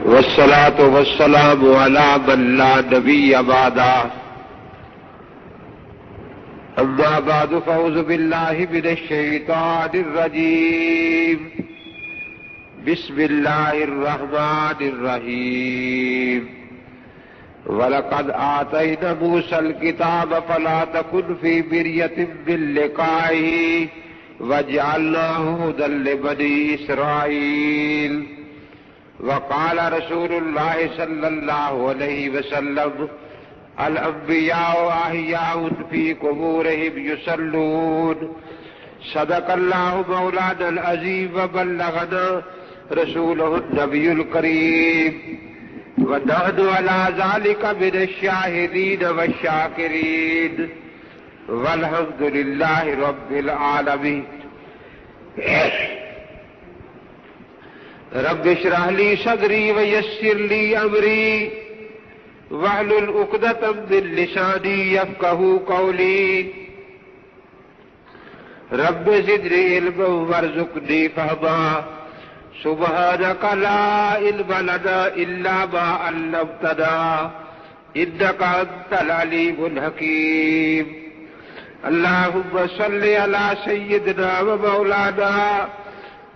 والصلاة والسلام على من لا نبي بعده أما بعد فأعوذ بالله من الشيطان الرجيم بسم الله الرحمن الرحيم وَلَقَدْ آتَيْنَا مُوسَى الْكِتَابَ فَلَا تَكُنْ فِي مِرْيَةٍ مِّن لِّقَائِهِ وَجَعَلْنَاهُ هُدًى لِّبَنِي إِسْرَائِيلَ وقال رسول الله صلى الله عليه وسلم الأنبياء أحياء في قبورهم يصلون صدق الله مولانا العظيم وبلغنا رسوله النبي الكريم ونحن على ذلك من الشاهدين والشاكرين والحمد لله رب العالمين رب اشرح لي صدري ويسر لي أمري واحلل عقدة من لساني يفقهوا قولي رب زدني علما وارزقني فهما سبحانك لا علم لنا إلا ما علمتنا إنك أنت العليم الحكيم اللهم صل على سيدنا ومولانا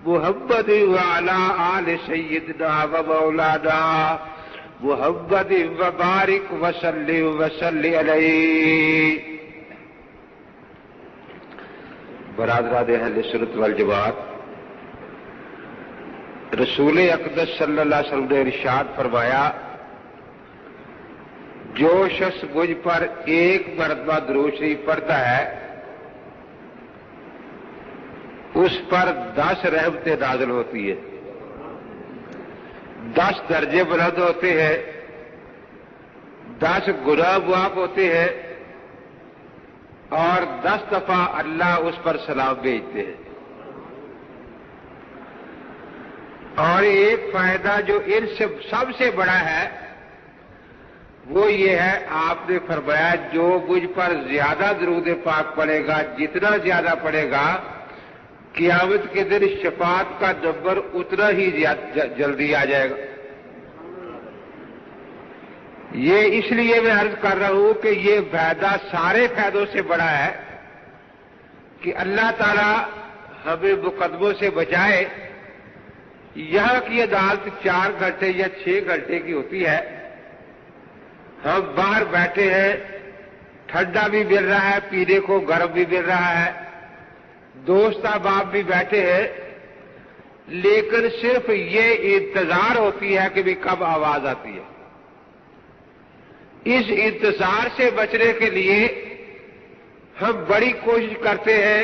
محمد وعلى آل سيدنا ومولانا محمد وبارك وسلم علیہ. برادران اہل سنت والجماعت، رسول اقدس صلی اللہ علیہ وسلم نے ارشاد فرمایا، جو شخص مجھ پر ایک مرتبہ درود شریف پڑھتا ہے اس پر 10 رحمتیں نازل ہوتی ہیں، 10 درجے بلند ہوتے ہیں، 10 گناہ معاف ہوتے ہیں اور 10 دفعہ اللہ اس پر سلام بھیجتے ہیں. اور ایک فائدہ جو ان سے سب سے بڑا ہے وہ یہ ہے، آپ نے فرمایا جو مجھ پر زیادہ درود پاک پڑھے گا، جتنا زیادہ پڑھے گا، قیامت کے دن شفاعت کا نمبر اتنا ہی جلدی آ جائے گا. یہ اس لیے میں عرض کر رہا ہوں کہ یہ فائدہ سارے فائدوں سے بڑا ہے کہ اللہ تعالی ہمیں مقدموں سے بچائے. یہاں کی عدالت 4 گھنٹے یا 6 گھنٹے کی ہوتی ہے، ہم باہر بیٹھے ہیں، ٹھنڈا بھی مل رہا ہے، پینے کو گرم بھی مل رہا ہے، دوست احباب بھی بیٹھے ہیں، لیکن صرف یہ انتظار ہوتی ہے کہ بھی کب آواز آتی ہے. اس انتظار سے بچنے کے لیے ہم بڑی کوشش کرتے ہیں،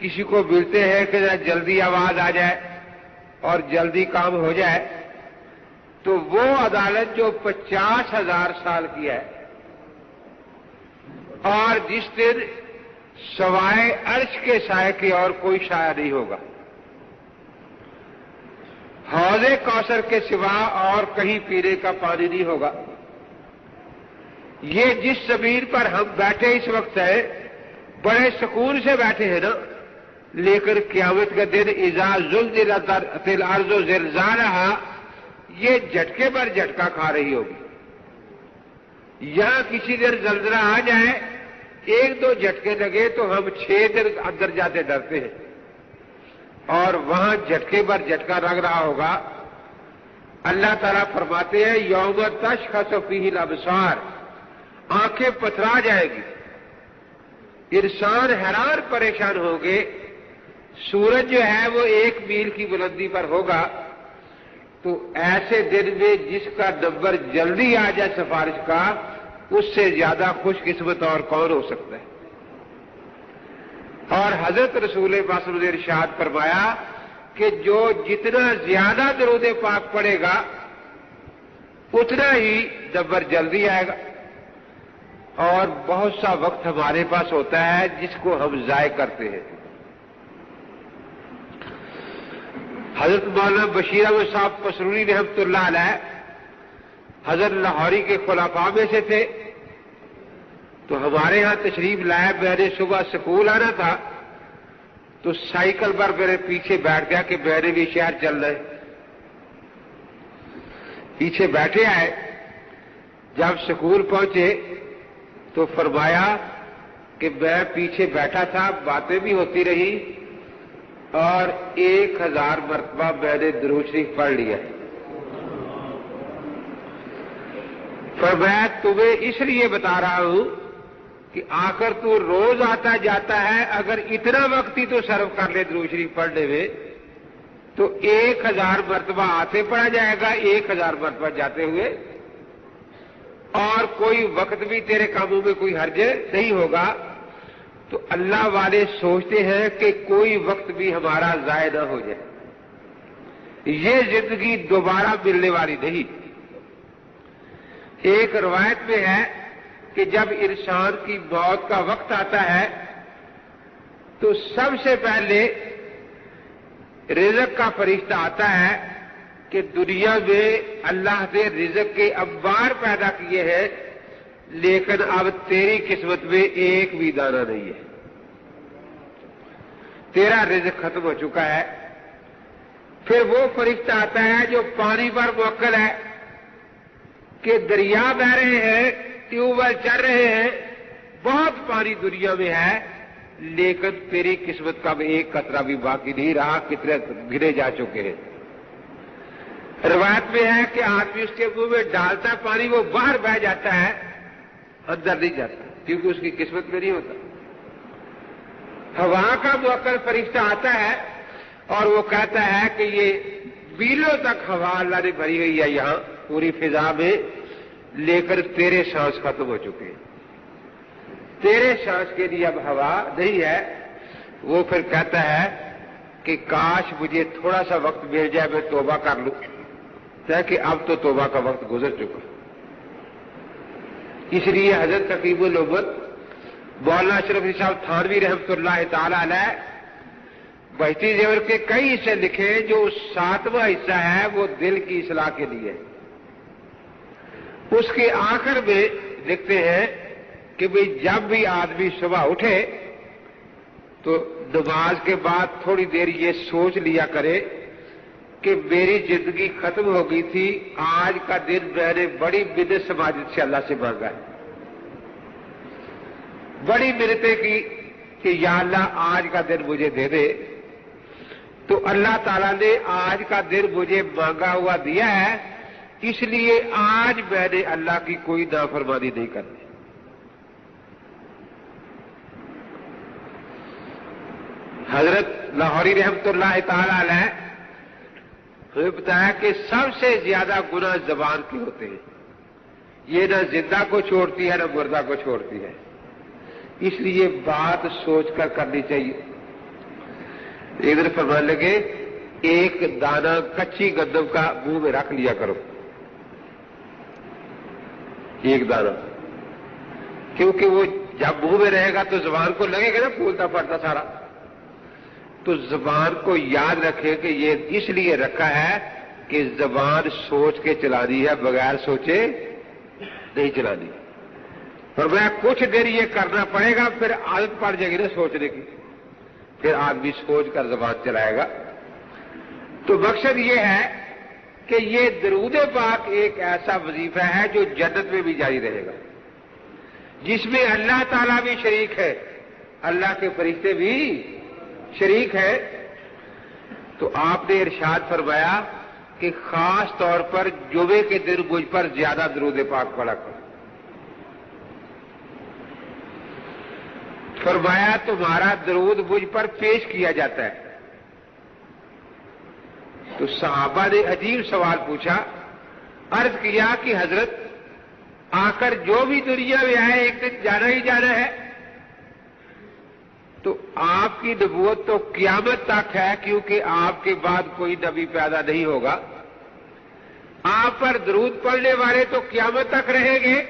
کسی کو ملتے ہیں کہ جلدی آواز آ جائے اور جلدی کام ہو جائے. تو وہ عدالت جو 50,000 سال کی ہے اور جس دن سوائے عرش کے سائے کے اور کوئی سایہ نہیں ہوگا، حوض کوثر کے سوا اور کہیں پینے کا پانی نہیں ہوگا. یہ جس زمین پر ہم بیٹھے اس وقت ہے بڑے سکون سے بیٹھے ہیں نا، لیکن قیامت کے دن اذا زلزلت الارض زلزالها یہ جھٹکے پر جھٹکا کھا رہی ہوگی. یہاں کسی دن زلزلہ آ جائے، 1-2 جھٹکے لگے تو ہم 6 دن اندر جاتے ڈرتے ہیں، اور وہاں جھٹکے پر جھٹکا لگ رہا ہوگا. اللہ تعالیٰ فرماتے ہیں یوم تشخص فیہ الابصار، آنکھیں پتھرا جائے گی، انسان حیران پریشان ہوں گے. سورج جو ہے وہ 1 میل کی بلندی پر ہوگا. تو ایسے دن میں جس کا نمبر جلدی آ جائے سفارش کا، اس سے زیادہ خوش قسمت اور کون ہو سکتا ہے. اور حضرت رسول پاک نے ارشاد فرمایا کہ جو جتنا زیادہ درود پاک پڑھے گا اتنا ہی نمبر جلدی آئے گا. اور بہت سا وقت ہمارے پاس ہوتا ہے جس کو ہم ضائع کرتے ہیں. حضرت مولانا بشیر احمد صاحب پسرونی رحمۃ اللہ علیہ حضرت لاہوری کے خلفاء میں سے تھے. تو ہمارے ہاں تشریف لائے. میں نے صبح سکول آنا تھا تو سائیکل پر میرے پیچھے بیٹھ گیا کہ میں نے بھی شہر چل رہے. پیچھے بیٹھے آئے. جب سکول پہنچے تو فرمایا کہ میں پیچھے بیٹھا تھا, باتیں بھی ہوتی رہی اور 1000 مرتبہ میں نے درود شریف پڑھ لیا. فرمایا تمہیں اس لیے بتا رہا ہوں کہ آ کر تو روز آتا جاتا ہے, اگر اتنا وقت ہی تو صرف کر لے درود شریف پڑھنے میں تو 1000 مرتبہ آتے پڑھا جائے گا, 1000 مرتبہ جاتے ہوئے, اور کوئی وقت بھی تیرے کاموں میں کوئی حرج نہیں ہوگا. تو اللہ والے سوچتے ہیں کہ کوئی وقت بھی ہمارا ضائع نہ ہو جائے. یہ زندگی دوبارہ ملنے والی نہیں. ایک روایت میں ہے کہ جب انسان کی موت کا وقت آتا ہے تو سب سے پہلے رزق کا فرشتہ آتا ہے کہ دنیا میں اللہ نے رزق کے انبار پیدا کیے ہیں, لیکن اب تیری قسمت میں ایک بھی دانہ نہیں ہے, تیرا رزق ختم ہو چکا ہے. پھر وہ فرشتہ آتا ہے جو پانی پر موکل ہے کہ دریا بہ رہے ہیں, ٹیوب ویل چل رہے ہیں, بہت پانی دنیا میں ہے, لیکن تیری قسمت کا بھی ایک قطرہ بھی باقی نہیں رہا, کتنے گرے جا چکے ہیں. روایت میں ہے کہ آدمی اس کے منہ میں ڈالتا ہے پانی, وہ باہر بہ جاتا ہے, اندر نہیں جاتا کیونکہ اس کی قسمت میں نہیں ہوتا. ہوا کا موکل فرشتہ آتا ہے اور وہ کہتا ہے کہ یہ میلوں تک ہوا اللہ نے بھری ہوئی ہے یہاں پوری فضا میں, لیکن تیرے سانس ختم ہو چکے ہیں, تیرے سانس کے لیے اب ہوا نہیں ہے. وہ پھر کہتا ہے کہ کاش مجھے تھوڑا سا وقت مل جائے, میں توبہ کر لوں, کہ اب تو توبہ کا وقت گزر چکا. اس لیے حضرت حکیم الامت مولانا اشرف علی صاحب تھانوی رحمۃ اللہ تعالی علیہ بہشتی زیور کے کئی حصے لکھے, جو 7واں حصہ ہے وہ دل کی اصلاح کے لیے. اس کے آخر میں لکھتے ہیں کہ بھئی جب بھی آدمی صبح اٹھے تو نماز کے بعد تھوڑی دیر یہ سوچ لیا کرے کہ میری زندگی ختم ہو گئی تھی, آج کا دن میں نے بڑی منت سماجت سے اللہ سے مانگا ہے, بڑی منتیں کی کہ یا اللہ آج کا دن مجھے دے دے. تو اللہ تعالیٰ نے آج کا دن مجھے مانگا ہوا دیا ہے, اس لیے آج میں نے اللہ کی کوئی نافرمانی نہیں کرنی. حضرت لاہوری رحمۃ اللہ تعالی علیہ نے بتایا کہ سب سے زیادہ گناہ زبان کے ہوتے ہیں, یہ نہ زندہ کو چھوڑتی ہے نہ مردہ کو چھوڑتی ہے, اس لیے بات سوچ کر کرنی چاہیے. ادھر فرمانے لگے ایک دانہ کچی گندم کا منہ میں رکھ لیا کرو, ایک دانہ, کیونکہ وہ جب منہ میں رہے گا تو زبان کو لگے گا نا پھولتا پھٹتا سارا. تو زبان کو یاد رکھے کہ یہ اس لیے رکھا ہے کہ زبان سوچ کے چلانی ہے, بغیر سوچے نہیں چلانی. فرمایا کچھ دیر یہ کرنا پڑے گا, پھر عادت پڑ جائے گی نا سوچنے کی, پھر آدمی سوچ کر زبان چلائے گا. تو مقصد یہ ہے کہ یہ درود پاک ایک ایسا وظیفہ ہے جو جنت میں بھی جاری رہے گا, جس میں اللہ تعالیٰ بھی شریک ہے, اللہ کے فرشتے بھی شریک ہے. تو آپ نے ارشاد فرمایا کہ خاص طور پر جمعے کے دن مجھ پر زیادہ درود پاک پڑھا کرو. فرمایا تمہارا درود مجھ پر پیش کیا جاتا ہے. تو صحابہ نے عجیب سوال پوچھا, عرض کیا کہ حضرت آ کر جو بھی دنیا میں آئے ایک دن جانا ہی جانا ہے, تو آپ کی نبوت تو قیامت تک ہے, کیونکہ آپ کے بعد کوئی نبی پیدا نہیں ہوگا. آپ پر درود پڑھنے والے تو قیامت تک رہیں گے.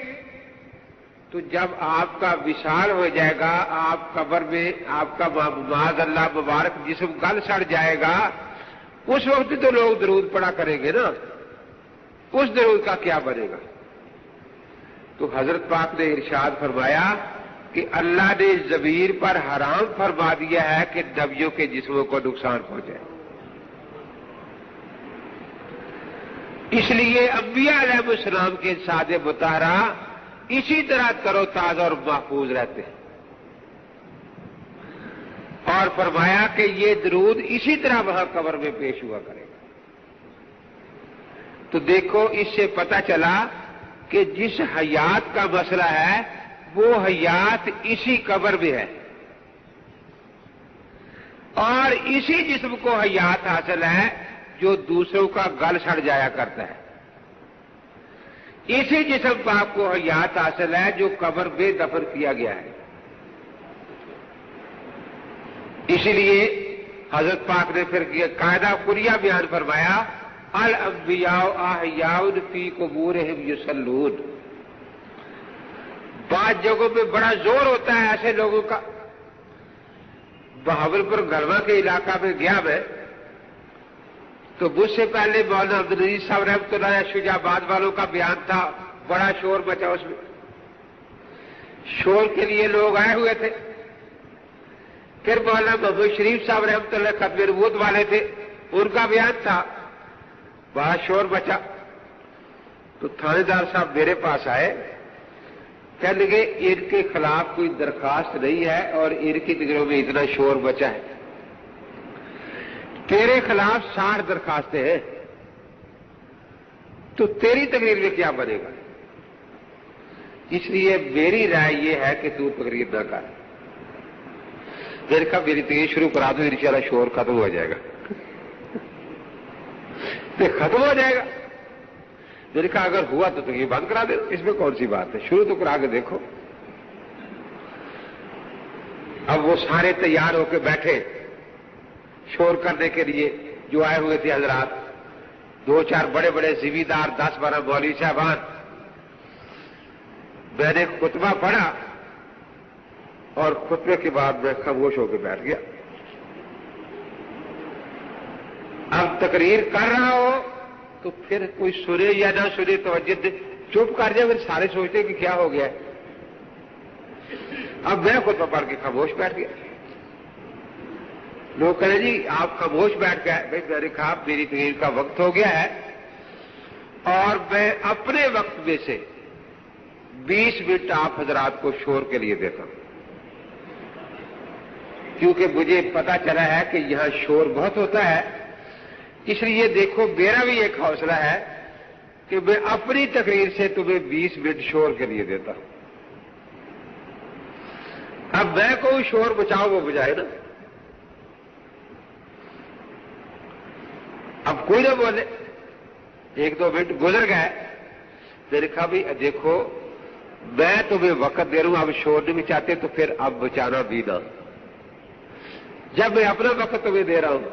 تو جب آپ کا وصال ہو جائے گا, آپ قبر میں آپ کا معاذ اللہ مبارک جسم گل سڑ جائے گا, اس وقت تو لوگ درود پڑھا کریں گے نا, اس درود کا کیا بنے گا؟ تو حضرت پاک نے ارشاد فرمایا کہ اللہ نے ضمیر پر حرام فرما دیا ہے کہ نبیوں کے جسموں کو نقصان پہنچائے. اس لیے انبیاء علیہ السلام کے سادے مطہرہ اسی طرح ترو تازہ اور محفوظ رہتے ہیں، اور فرمایا کہ یہ درود اسی طرح وہاں قبر میں پیش ہوا کرے گا۔ تو دیکھو اس سے پتہ چلا کہ جس حیات کا مسئلہ ہے وہ حیات اسی قبر میں ہے، اور اسی جسم کو حیات حاصل ہے جو دوسروں کا گل سڑ جایا کرتا ہے، اسی جسم پاک کو حیات حاصل ہے جو قبر میں دفن کیا گیا ہے۔ اسی لیے حضرت پاک نے پھر قاعدہ کلیہ بیان فرمایا، الانبیاء احیاء فی قبورہم یصلون۔ بعض جگہوں پہ بڑا زور ہوتا ہے ایسے لوگوں کا۔ بہاولپور گڑھوا کے علاقہ میں گیا میں، تو مجھ سے پہلے مولانا عبدالعزیز صاحب رحمۃ اللہ علیہ شجاع آباد والوں کا بیان تھا، بڑا شور مچا اس میں، شور کے لیے لوگ آئے ہوئے تھے۔ پھر مولانا محمود شریف صاحب رحمۃ اللہ ختم نبوت والے تھے، ان کا بیان تھا، بڑا شور مچا۔ تو تھانے دار صاحب میرے پاس آئے، کہنے لگے ان کے خلاف کوئی درخواست نہیں ہے اور ان کی تقریروں میں اتنا شور مچا ہے، تیرے خلاف 60 درخواستیں ہیں، تو تیری تقریر میں کیا بنے گا؟ اس لیے میری رائے یہ ہے کہ تو تقریر نہ کر۔ میں نے کہا میری تقریر شروع کرا دو، انشاءاللہ شور ختم ہو جائے گا۔ ختم ہو جائے گا؟ میں نے کہا اگر ہوا تو تقریر بند کرا دے، اس میں کون سی بات ہے، شروع تو کرا کے دیکھو۔ اب وہ سارے تیار ہو کے بیٹھے شور کرنے کے لیے، جو آئے ہوئے تھے حضرات، 2-4 بڑے بڑے ذمہ 10-12 مولوی صاحبان۔ میں نے خطبہ پڑھا اور خطبے کے بعد میں خاموش ہو کے بیٹھ گیا۔ اب تقریر کر رہا ہو تو پھر کوئی سنے یا نہ سنے توجہ دے، چپ کر جائے، پھر سارے سوچتے ہیں کہ کیا ہو گیا ہے۔ اب میں خطبہ پڑھ کے خاموش بیٹھ گیا۔ لوگ کہہ رہے جی آپ خاموش بیٹھ گئے۔ بھائی میں نے کہا میری تقریر کا وقت ہو گیا ہے اور میں اپنے وقت میں سے 20 منٹ آپ حضرات کو شور کے لیے دیتا ہوں، کیونکہ مجھے پتا چلا ہے کہ یہاں شور بہت ہوتا ہے۔ اس لیے دیکھو میرا بھی ایک حوصلہ ہے کہ میں اپنی تقریر سے تمہیں 20 منٹ شور کے لیے دیتا ہوں۔ اب میں کوئی شور بچاؤ وہ بجائے نا، اب کوئی نہ بولے۔ 1-2 منٹ گزر گئے، میں نے کہا بھائی دیکھو میں تمہیں وقت دے رہا ہوں، اب شور نہیں بچاتے تو پھر اب بچانا بھی نہ۔ جب میں اپنا وقت تمہیں دے رہا ہوں،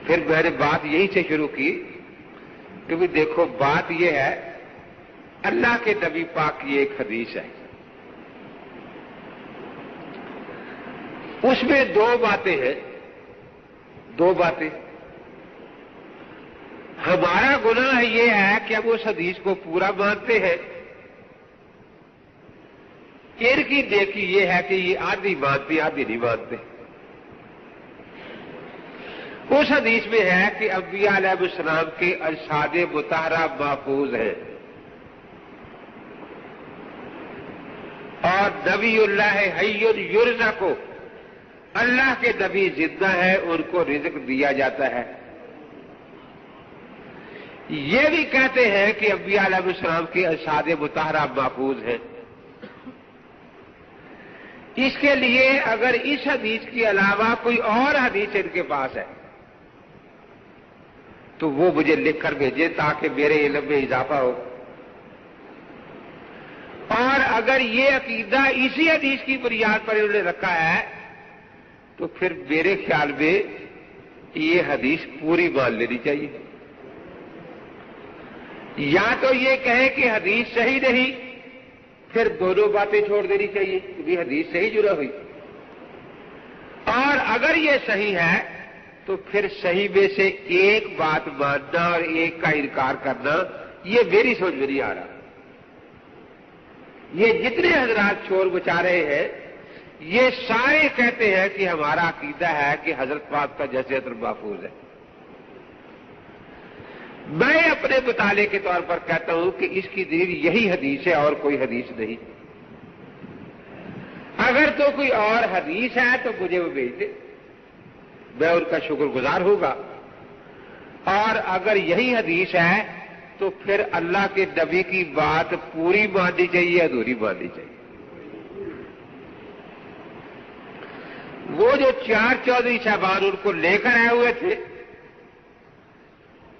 پھر میں نے بات یہی سے شروع کی کہ بھی دیکھو بات یہ ہے، اللہ کے نبی پاک کی ایک حدیث ہے، اس میں 2 باتیں ہیں، 2 باتیں۔ ہمارا گناہ یہ ہے کہ ہم اس حدیث کو پورا مانتے ہیں، ان کی نیکی یہ ہے کہ یہ آدھی مانتے آدھی نہیں مانتے۔ اس حدیث میں ہے کہ انبیاء علیہ السلام کے اجساد مطہرہ محفوظ ہیں، اور نبی اللہ حی یرزق، اللہ کے نبی زندہ ہے، ان کو رزق دیا جاتا ہے۔ یہ بھی کہتے ہیں کہ انبیاء علیہ السلام کے اجساد مطہرہ محفوظ ہیں۔ اس کے لیے اگر اس حدیث کے علاوہ کوئی اور حدیث ان کے پاس ہے تو وہ مجھے لکھ کر بھیجے تاکہ میرے علم میں اضافہ ہو، اور اگر یہ عقیدہ اسی حدیث کی بنیاد پر انہوں نے رکھا ہے تو پھر میرے خیال میں یہ حدیث پوری مان لینی چاہیے۔ یا تو یہ کہے کہ حدیث صحیح نہیں، پھر دونوں باتیں چھوڑ دینی چاہیے کہ حدیث صحیح جو نہ ہوئی، اور اگر یہ صحیح ہے تو پھر صحیح میں سے ایک بات ماننا اور ایک کا انکار کرنا، یہ میری سمجھ میں نہیں آ رہا۔ یہ جتنے حضرات شور بچا رہے ہیں یہ سارے کہتے ہیں کہ ہمارا عقیدہ ہے کہ حضرت پاک کا جسد محفوظ ہے، میں اپنے مطالعے کے طور پر کہتا ہوں کہ اس کی دلیل یہی حدیث ہے اور کوئی حدیث نہیں. اگر تو کوئی اور حدیث ہے تو مجھے وہ بھیج دے، میں ان کا شکر گزار ہوگا. اور اگر یہی حدیث ہے تو پھر اللہ کے نبی کی بات پوری ماننی چاہیے، ادھوری ماننی چاہیے. وہ جو 4 چودھری صاحبان ان کو لے کر آئے ہوئے تھے،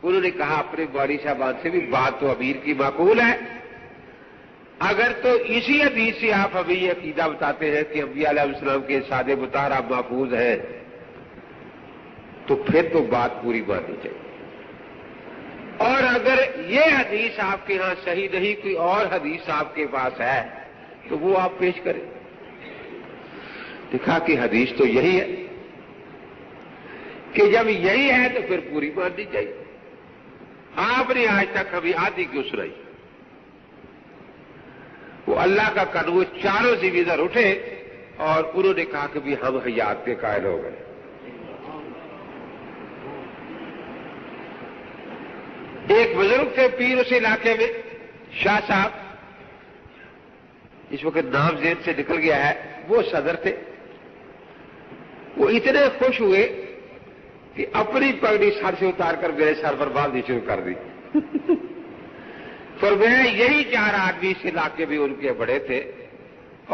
انہوں نے کہا اپنے بڑی صاحبان سے بھی بات تو امیر کی معقول ہے، اگر تو اسی حدیث سے آپ ہمیں یہ عقیدہ بتاتے ہیں کہ انبیاء علیہ السلام کے سادے مطہر محفوظ ہیں، تو پھر تو بات پوری ماننی چاہیے. اور اگر یہ حدیث آپ کے ہاں صحیح نہیں، کوئی اور حدیث آپ کے پاس ہے تو وہ آپ پیش کریں. دیکھا کہ حدیث تو یہی ہے کہ جب یہی ہے تو پھر پوری ماننی چاہیے. آپ نے آج تک کبھی آدھی کیوں سنائی؟ وہ اللہ کا قانون چاروں سے ادھر اٹھے اور انہوں نے کہا کہ بھی ہم حیات کے قائل ہو گئے. ایک بزرگ تھے پیر اس علاقے میں، شاہ صاحب، اس وقت نام ذہن سے نکل گیا ہے، وہ صدر تھے. وہ اتنے خوش ہوئے کہ اپنی پگڑی سر سے اتار کر میرے سر پر باندھنی شروع کر دی. فرمایا یہی 4 آدمی اس علاقے میں ان کے بڑے تھے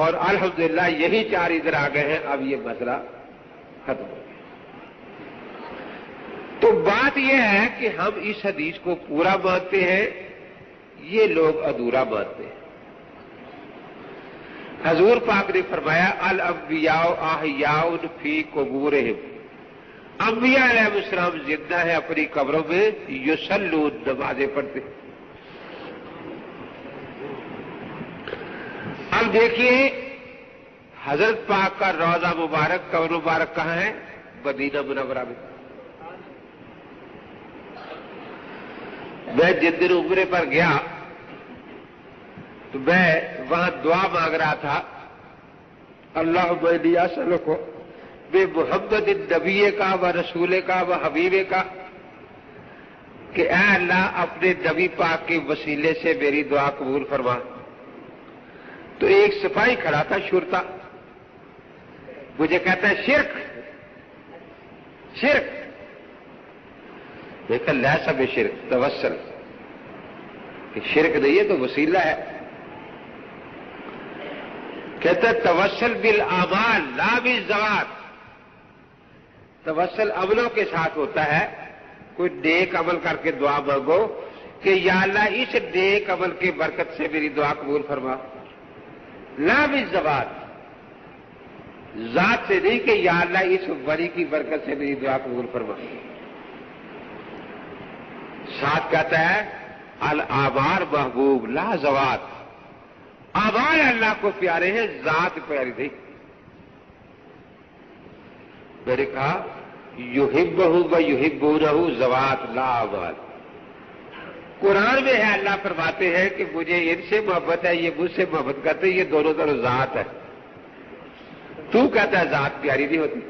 اور الحمدللہ یہی 4 ادھر آ گئے ہیں، اب یہ مسئلہ ختم ہو گیا. تو بات یہ ہے کہ ہم اس حدیث کو پورا مانتے ہیں، یہ لوگ ادھورا مانتے ہیں. حضور پاک نے فرمایا الانبیاء احیاء فی قبورہم، انبیاء علیہ السلام زندہ ہے اپنی قبروں میں، یصلون، نمازیں پڑھتے. اب دیکھیے حضرت پاک کا روضہ مبارک، قبر مبارک کہاں ہے؟ مدینہ منورہ میں. میں جن دن عمرے پر گیا تو میں وہاں دعا مانگ رہا تھا، اللہم انی اسألک بمحمد النبی کا و رسول کا و حبیب کا، کہ اے اللہ اپنے نبی پاک کے وسیلے سے میری دعا قبول فرما. تو ایک سپاہی کھڑا تھا شرطا، مجھے کہتا ہے شرک شرک. دیکھا لیسا بے شرک توسل، کہ شرک نہیں ہے تو وسیلہ ہے. کہتا ہے توسل بالاعمال لا بالذوات، توسل عملوں کے ساتھ ہوتا ہے. کوئی نیک عمل کر کے دعا مانگو کہ یا اللہ اس نیک عمل کی برکت سے میری دعا قبول فرما، لا بالذوات، ذات سے نہیں کہ یا اللہ اس ولی کی برکت سے میری دعا قبول فرما. ساتھ کہتا ہے الاعمال محبوب لا ذوات، اعمال اللہ کو پیارے ہیں، ذات پیاری نہیں. میں نے کہا یحبہ و یحبونہ ذوات لا اعمال. قرآن میں ہے اللہ فرماتے ہیں کہ مجھے ان سے محبت ہے، یہ مجھ سے محبت کرتے ہیں، یہ دونوں طرف ذات ہے. تو کہتا ہے ذات پیاری نہیں ہوتی.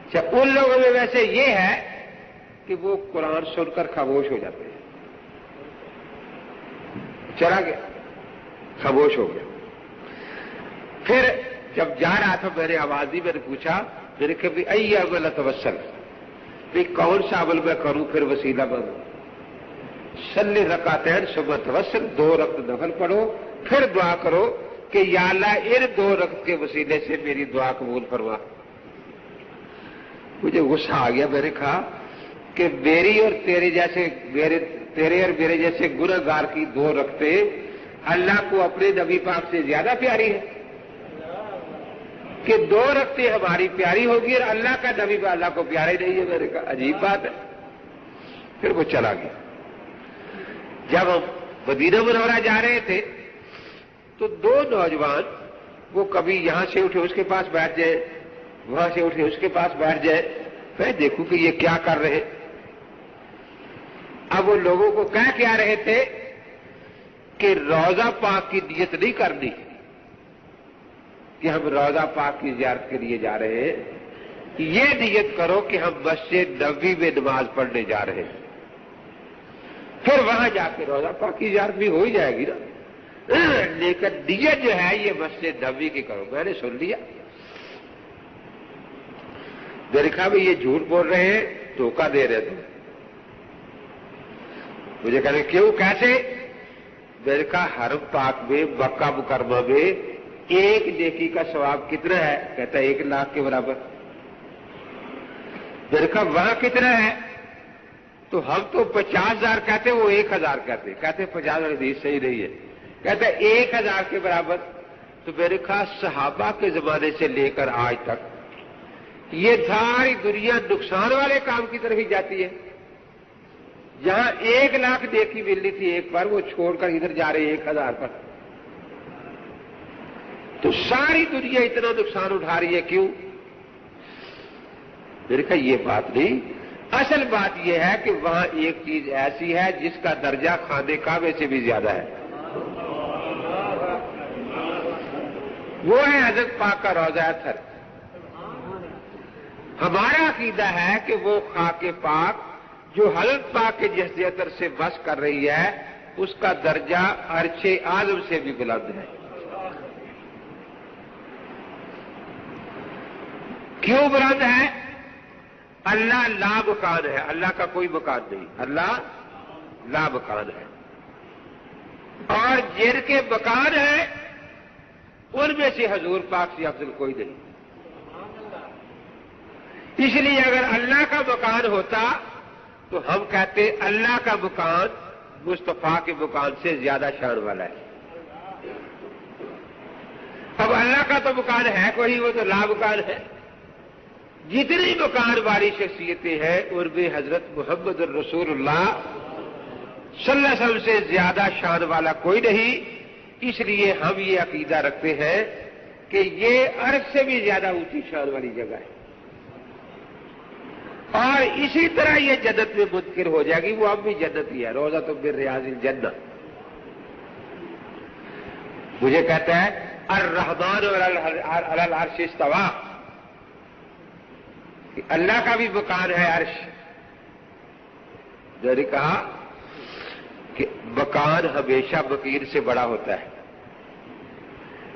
اچھا ان لوگوں میں ویسے یہ ہے کہ وہ قرآن سن کر خاموش ہو جاتے ہیں. چلا گیا، خاموش ہو گیا. پھر جب جا رہا تھا میں نے آواز دی، میں نے پوچھا، میں نے کہا بھی ای عمل اتوسل، بھی کون سا عمل میں کروں پھر وسیلہ بنوں؟ صلی رکعتین ثم توسل، 2 رکعت نفل پڑھو پھر دعا کرو کہ یا اللہ ان 2 رکعت کے وسیلے سے میری دعا قبول فرما. مجھے غصہ آ گیا. میں نے کہا کہ میری اور تیرے اور میرے جیسے گنہگار کی 2 رکعتیں اللہ کو اپنے نبی پاک سے زیادہ پیاری ہے؟ کہ 2 رکعتیں ہماری پیاری ہوگی اور اللہ کا نبی پاک اللہ کو پیارا ہی نہیں ہے. میں نے کہا عجیب بات ہے. پھر وہ چلا گیا. جب ہم مدینہ منورہ جا رہے تھے تو 2 نوجوان، وہ کبھی یہاں سے اٹھے اس کے پاس بیٹھ جائے، وہاں سے اٹھے اس کے پاس بیٹھ جائے. میں دیکھوں کہ یہ کیا کر رہے. اب وہ لوگوں کو کہہ کے آ رہے تھے کہ روضہ پاک کی نیت نہیں کرنی کہ ہم روضہ پاک کی زیارت کے لیے جا رہے ہیں، یہ نیت کرو کہ ہم مسجد نبوی میں نماز پڑھنے جا رہے ہیں. پھر وہاں جا کے روزہ پاک کی زیارت بھی ہو ہی جائے گی نا، لیکن نیت جو ہے یہ مسجد نبوی کی کرو۔ میں نے سن لیا، دیکھا بھی یہ جھوٹ بول رہے ہیں، دھوکہ دے رہے تھے۔ مجھے کہنے کیوں، کیسے؟ میں نے کہا حرم پاک میں مکہ مکرمہ میں ایک نیکی کا ثواب کتنا ہے؟ کہتا ہے 1,00,000 کے برابر۔ میں نے کہا وہاں کتنا ہے؟ تو ہم تو 50,000 کہتے، وہ 1,000 کہتے، 50,000 حدیث صحیح نہیں ہے، کہتے 1,000 کے برابر۔ تو میں نے کہا صحابہ کے زمانے سے لے کر آج تک یہ ساری دنیا نقصان والے کام کی طرف ہی جاتی ہے۔ جہاں 1,00,000 نیکی ملنی تھی ایک بار، وہ چھوڑ کر ادھر جا رہے 1,000 پر۔ تو ساری دنیا اتنا نقصان اٹھا رہی ہے، کیوں؟ میں نے کہا یہ بات نہیں، اصل بات یہ ہے کہ وہاں ایک چیز ایسی ہے جس کا درجہ خانے کعبے سے بھی زیادہ ہے، وہ ہے حضرت پاک کا روضہ اطہر۔ ہمارا عقیدہ ہے کہ وہ خاک پاک جو حضرت پاک کے جسد اطہر سے بس کر رہی ہے، اس کا درجہ عرش اعظم سے بھی بلند ہے۔ کیوں بلند ہے؟ اللہ لا مکان ہے، اللہ کا کوئی مکان نہیں، اللہ لا مکان ہے، اور جن کے مکان ہیں ان میں سے حضور پاک سے افضل کوئی نہیں۔ اس لیے اگر اللہ کا مکان ہوتا تو ہم کہتے اللہ کا مکان مصطفیٰ کے مکان سے زیادہ شان والا ہے۔ اب اللہ کا تو مکان ہے کوئی، وہ تو لا مکان ہے۔ جتنی مکان والی شخصیتیں ہیں ان میں حضرت محمد الرسول اللہ صلی اللہ علیہ وسلم سے زیادہ شان والا کوئی نہیں۔ اس لیے ہم یہ عقیدہ رکھتے ہیں کہ یہ عرش سے بھی زیادہ اونچی شان والی جگہ ہے، اور اسی طرح یہ جنت میں منتقل ہو جائے گی۔ وہ اب بھی جنت ہی ہے، روضۃ من ریاض الجنہ۔ مجھے کہتا ہے الرحمن علی العرش استویٰ، کہ اللہ کا بھی مکان ہے عرش۔ میں نے کہا کہ مکان ہمیشہ مکین سے بڑا ہوتا ہے۔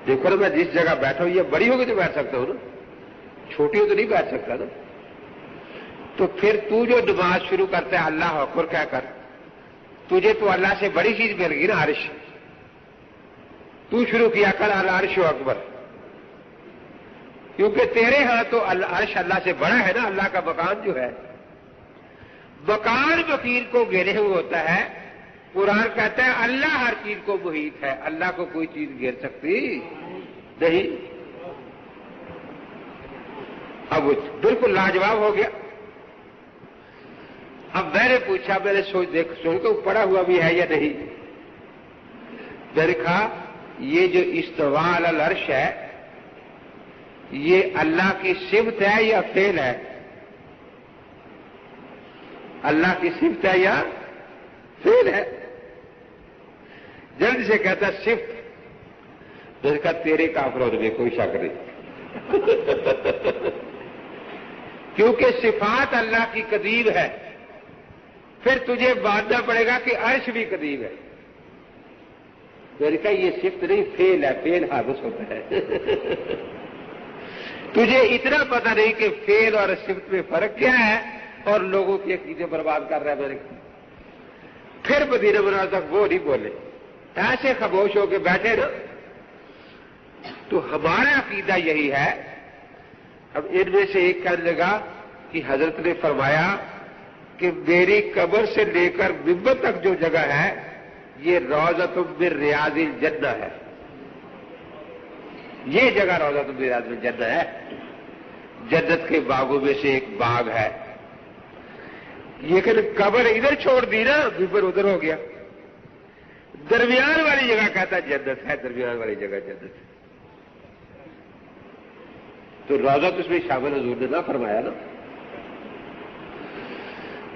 دیکھو نا، میں جس جگہ بیٹھا ہوں یہ بڑی ہوگی تو بیٹھ سکتا ہوں نا، چھوٹی ہو تو نہیں بیٹھ سکتا نا۔ تو پھر تو جو نماز شروع کرتا ہے اللہ اکبر کہہ کر، تجھے تو اللہ سے بڑی چیز مل گئی نا، عرش۔ تو شروع کیا کر العرش اکبر، کیونکہ تیرے ہاں تو عرش اللہ سے بڑا ہے نا، اللہ کا مکان جو ہے۔ مکان مکین کو گھیرے ہوئے ہوتا ہے۔ قرآن کہتا ہے اللہ ہر چیز کو محیط ہے، اللہ کو کوئی چیز گھیر سکتی نہیں۔ اب وہ بالکل لاجواب ہو گیا۔ اب میں نے پوچھا، میں نے سوچ تو پڑا ہوا بھی ہے یا نہیں؟ میں نے کہا یہ جو استواء علی العرش ہے یہ اللہ کی صفت ہے یا فعل ہے؟ اللہ کی صفت ہے یا فعل ہے؟ جلد سے کہتا صفت۔ میں نے کہا تیرے کافروں میں کوئی شک نہیں، کیونکہ صفات اللہ کی قدیم ہے، پھر تجھے ماننا پڑے گا کہ عرش بھی قدیم ہے۔ میں نے کہا یہ صفت نہیں فعل ہے، فعل حادث ہوتا ہے۔ تجھے اتنا پتہ نہیں کہ فعل اور صفت میں فرق کیا ہے، اور لوگوں کی عقیدے برباد کر رہا ہے۔ میں نے کہا پھر مدینہ منورہ تک وہ نہیں بولے، ایسے خاموش ہو کے بیٹھے نا۔ تو ہمارا عقیدہ یہی ہے۔ اب ان میں سے ایک کہنے لگا کہ حضرت نے فرمایا کہ میری قبر سے لے کر منبر تک جو جگہ ہے یہ روضۃ من ریاض الجنہ ہے، یہ جگہ روضۃ من ریاض الجنہ ہے، جنت کے باغوں میں سے ایک باغ ہے۔ لیکن قبر ادھر چھوڑ دی نا، منبر ادھر ہو گیا، درمیان والی جگہ کہتا جنت ہے، درمیان والی جگہ جنت ہے۔ تو روضہ تو اس میں شامل حضور نے نہ فرمایا نا۔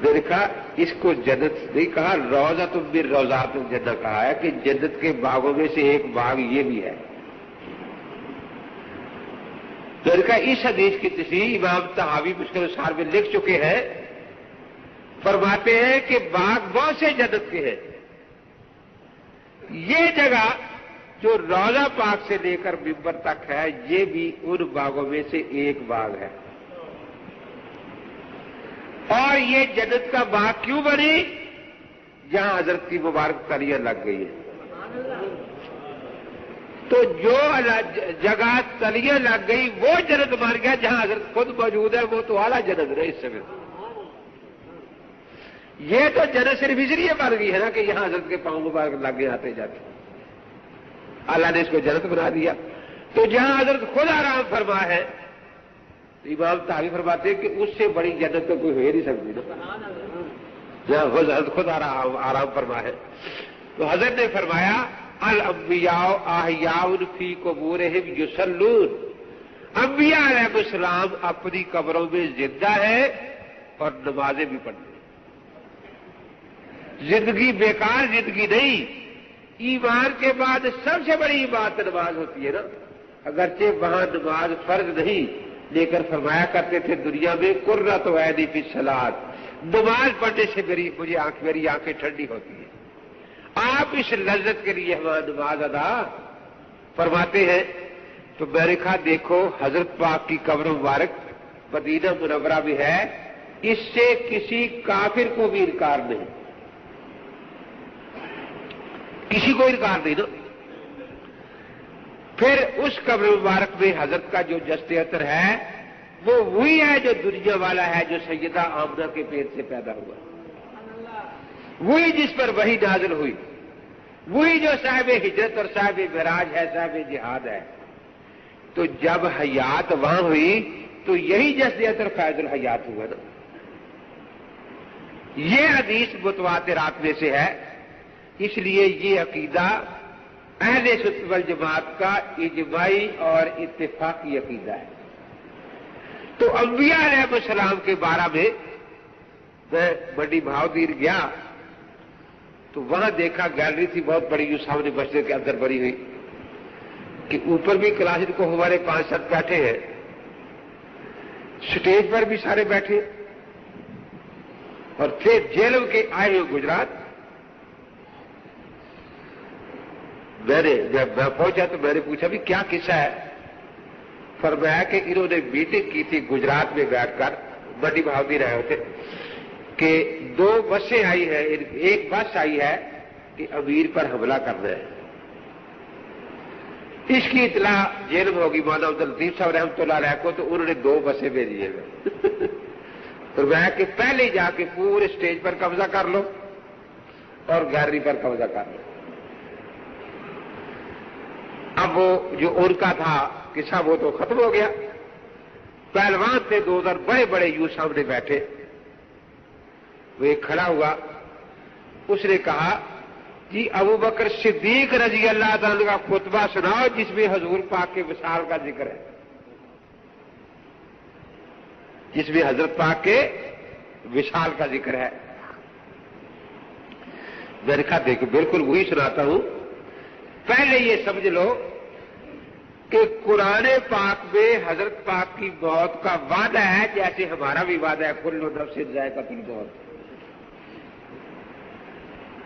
میں نے کہا اس کو جنت نہیں کہا، روضۃ من روضات الجنہ کہا ہے کہ جنت کے باغوں میں سے ایک باغ یہ بھی ہے۔ میں نے کہا اس حدیث کی تصحیح امام طحاوی مشکل الاسحار میں لکھ چکے ہیں، فرماتے ہیں کہ باغ بہت سے جنت کے ہیں، یہ جگہ جو روضہ پاک سے لے کر منبر تک ہے یہ بھی ان باغوں میں سے ایک باغ ہے۔ اور یہ جنت کا باغ کیوں بنی؟ جہاں حضرت کی مبارک تلیاں لگ گئی ہیں۔ تو جو جگہ تلیاں لگ گئی وہ جنت بن گیا، جہاں حضرت خود موجود ہے وہ تو اعلیٰ جنت ہے اس سمے۔ یہ تو جنت صرف اس لیے بن گئی ہے نا کہ یہاں حضرت کے پاؤں مبارک لگے آتے جاتے، اللہ نے اس کو جنت بنا دیا۔ تو جہاں حضرت خود آرام فرما ہے، امام طحاوی فرماتے ہیں کہ اس سے بڑی جنت تو کوئی ہو ہی نہیں سکتی نا، جہاں حضرت خود آرام فرما ہے۔ تو حضرت نے فرمایا الانبیاء احیاء فی قبورہم یصلون، انبیاء علیہ السلام اپنی قبروں میں زندہ ہے اور نمازیں بھی پڑھتے ہیں۔ زندگی بیکار زندگی نہیں، ایمان کے بعد سب سے بڑی عبادت نماز ہوتی ہے نا، اگرچہ وہاں نماز فرض نہیں، لیکن فرمایا کرتے تھے دنیا میں قرۃ عینی فی الصلاۃ، نماز پڑھنے سے میری آنکھیں ٹھنڈی ہوتی ہیں۔ آپ اس لذت کے لیے ہمارا نماز ادا فرماتے ہیں۔ تو میں نے کہا دیکھو حضرت پاک کی قبر مبارک مدینہ منورہ میں ہے، اس سے کسی کافر کو بھی انکار نہیں، کسی کو انکار نہیں نا۔ پھر اس قبر مبارک میں حضرت کا جو جسد عطر ہے وہ وہی ہے جو دنیا والا ہے، جو سیدہ آمنہ کے پیٹ سے پیدا ہوا، وہی جس پر وحی نازل ہوئی، وہی جو صاحب ہجرت اور صاحب معراج ہے، صاحب جہاد ہے۔ تو جب حیات وہاں ہوئی تو یہی جسد عطر فیض الحیات ہوا نا۔ یہ حدیث متواترات میں سے ہے، اس لیے یہ عقیدہ اہل سنت والجماعت کا اجماعی اور اتفاقی عقیدہ ہے۔ تو انبیاء علیہ السلام کے بارے میں میں بڑی بہاودیر گیا تو وہاں دیکھا گیلری تھی بہت بڑی، جو سامنے مسجد کے اندر بنی ہوئی، کہ اوپر بھی کلاسٹ کو ہمارے 5-7 بیٹھے ہیں، سٹیج پر بھی سارے بیٹھے، اور تھے جیل کے آئے ہوئے گجرات۔ جب میں پہنچا تو میں نے پوچھا بھی کیا قصہ ہے؟ فرمایا کہ انہوں نے میٹنگ کی تھی گجرات میں بیٹھ کر، بڑی بہادری رہے ہوتے، کہ 2 بسیں آئی ہیں، ایک بس آئی ہے کہ امیر پر حملہ کرنا ہے، اس کی اطلاع جیل میں ہوگی مولانا عبداللطیف صاحب رحمۃ اللہ علیہ کو، تو انہوں نے 2 بسیں بھیجی ہیں۔ فرمایا کہ پہلے جا کے پورے اسٹیج پر قبضہ کر لو اور گیلری پر قبضہ کر لو۔ اب وہ جو ان کا تھا قصہ وہ تو ختم ہو گیا۔ پہلوان تھے 2 بڑے بڑے یوں سامنے بیٹھے، وہ ایک کھڑا ہوا، اس نے کہا جی ابو بکر صدیق رضی اللہ تعالیٰ کا خطبہ سناؤ جس میں حضور پاک کے وصال کا ذکر ہے، جس میں حضرت پاک کے وصال کا ذکر ہے۔ میں نے کہا دیکھو بالکل وہی سناتا ہوں، پہلے یہ سمجھ لو کہ قرآن پاک میں حضرت پاک کی موت کا وعدہ ہے، جیسے ہمارا بھی وعدہ ہے کل نفس ذائقۃ الموت،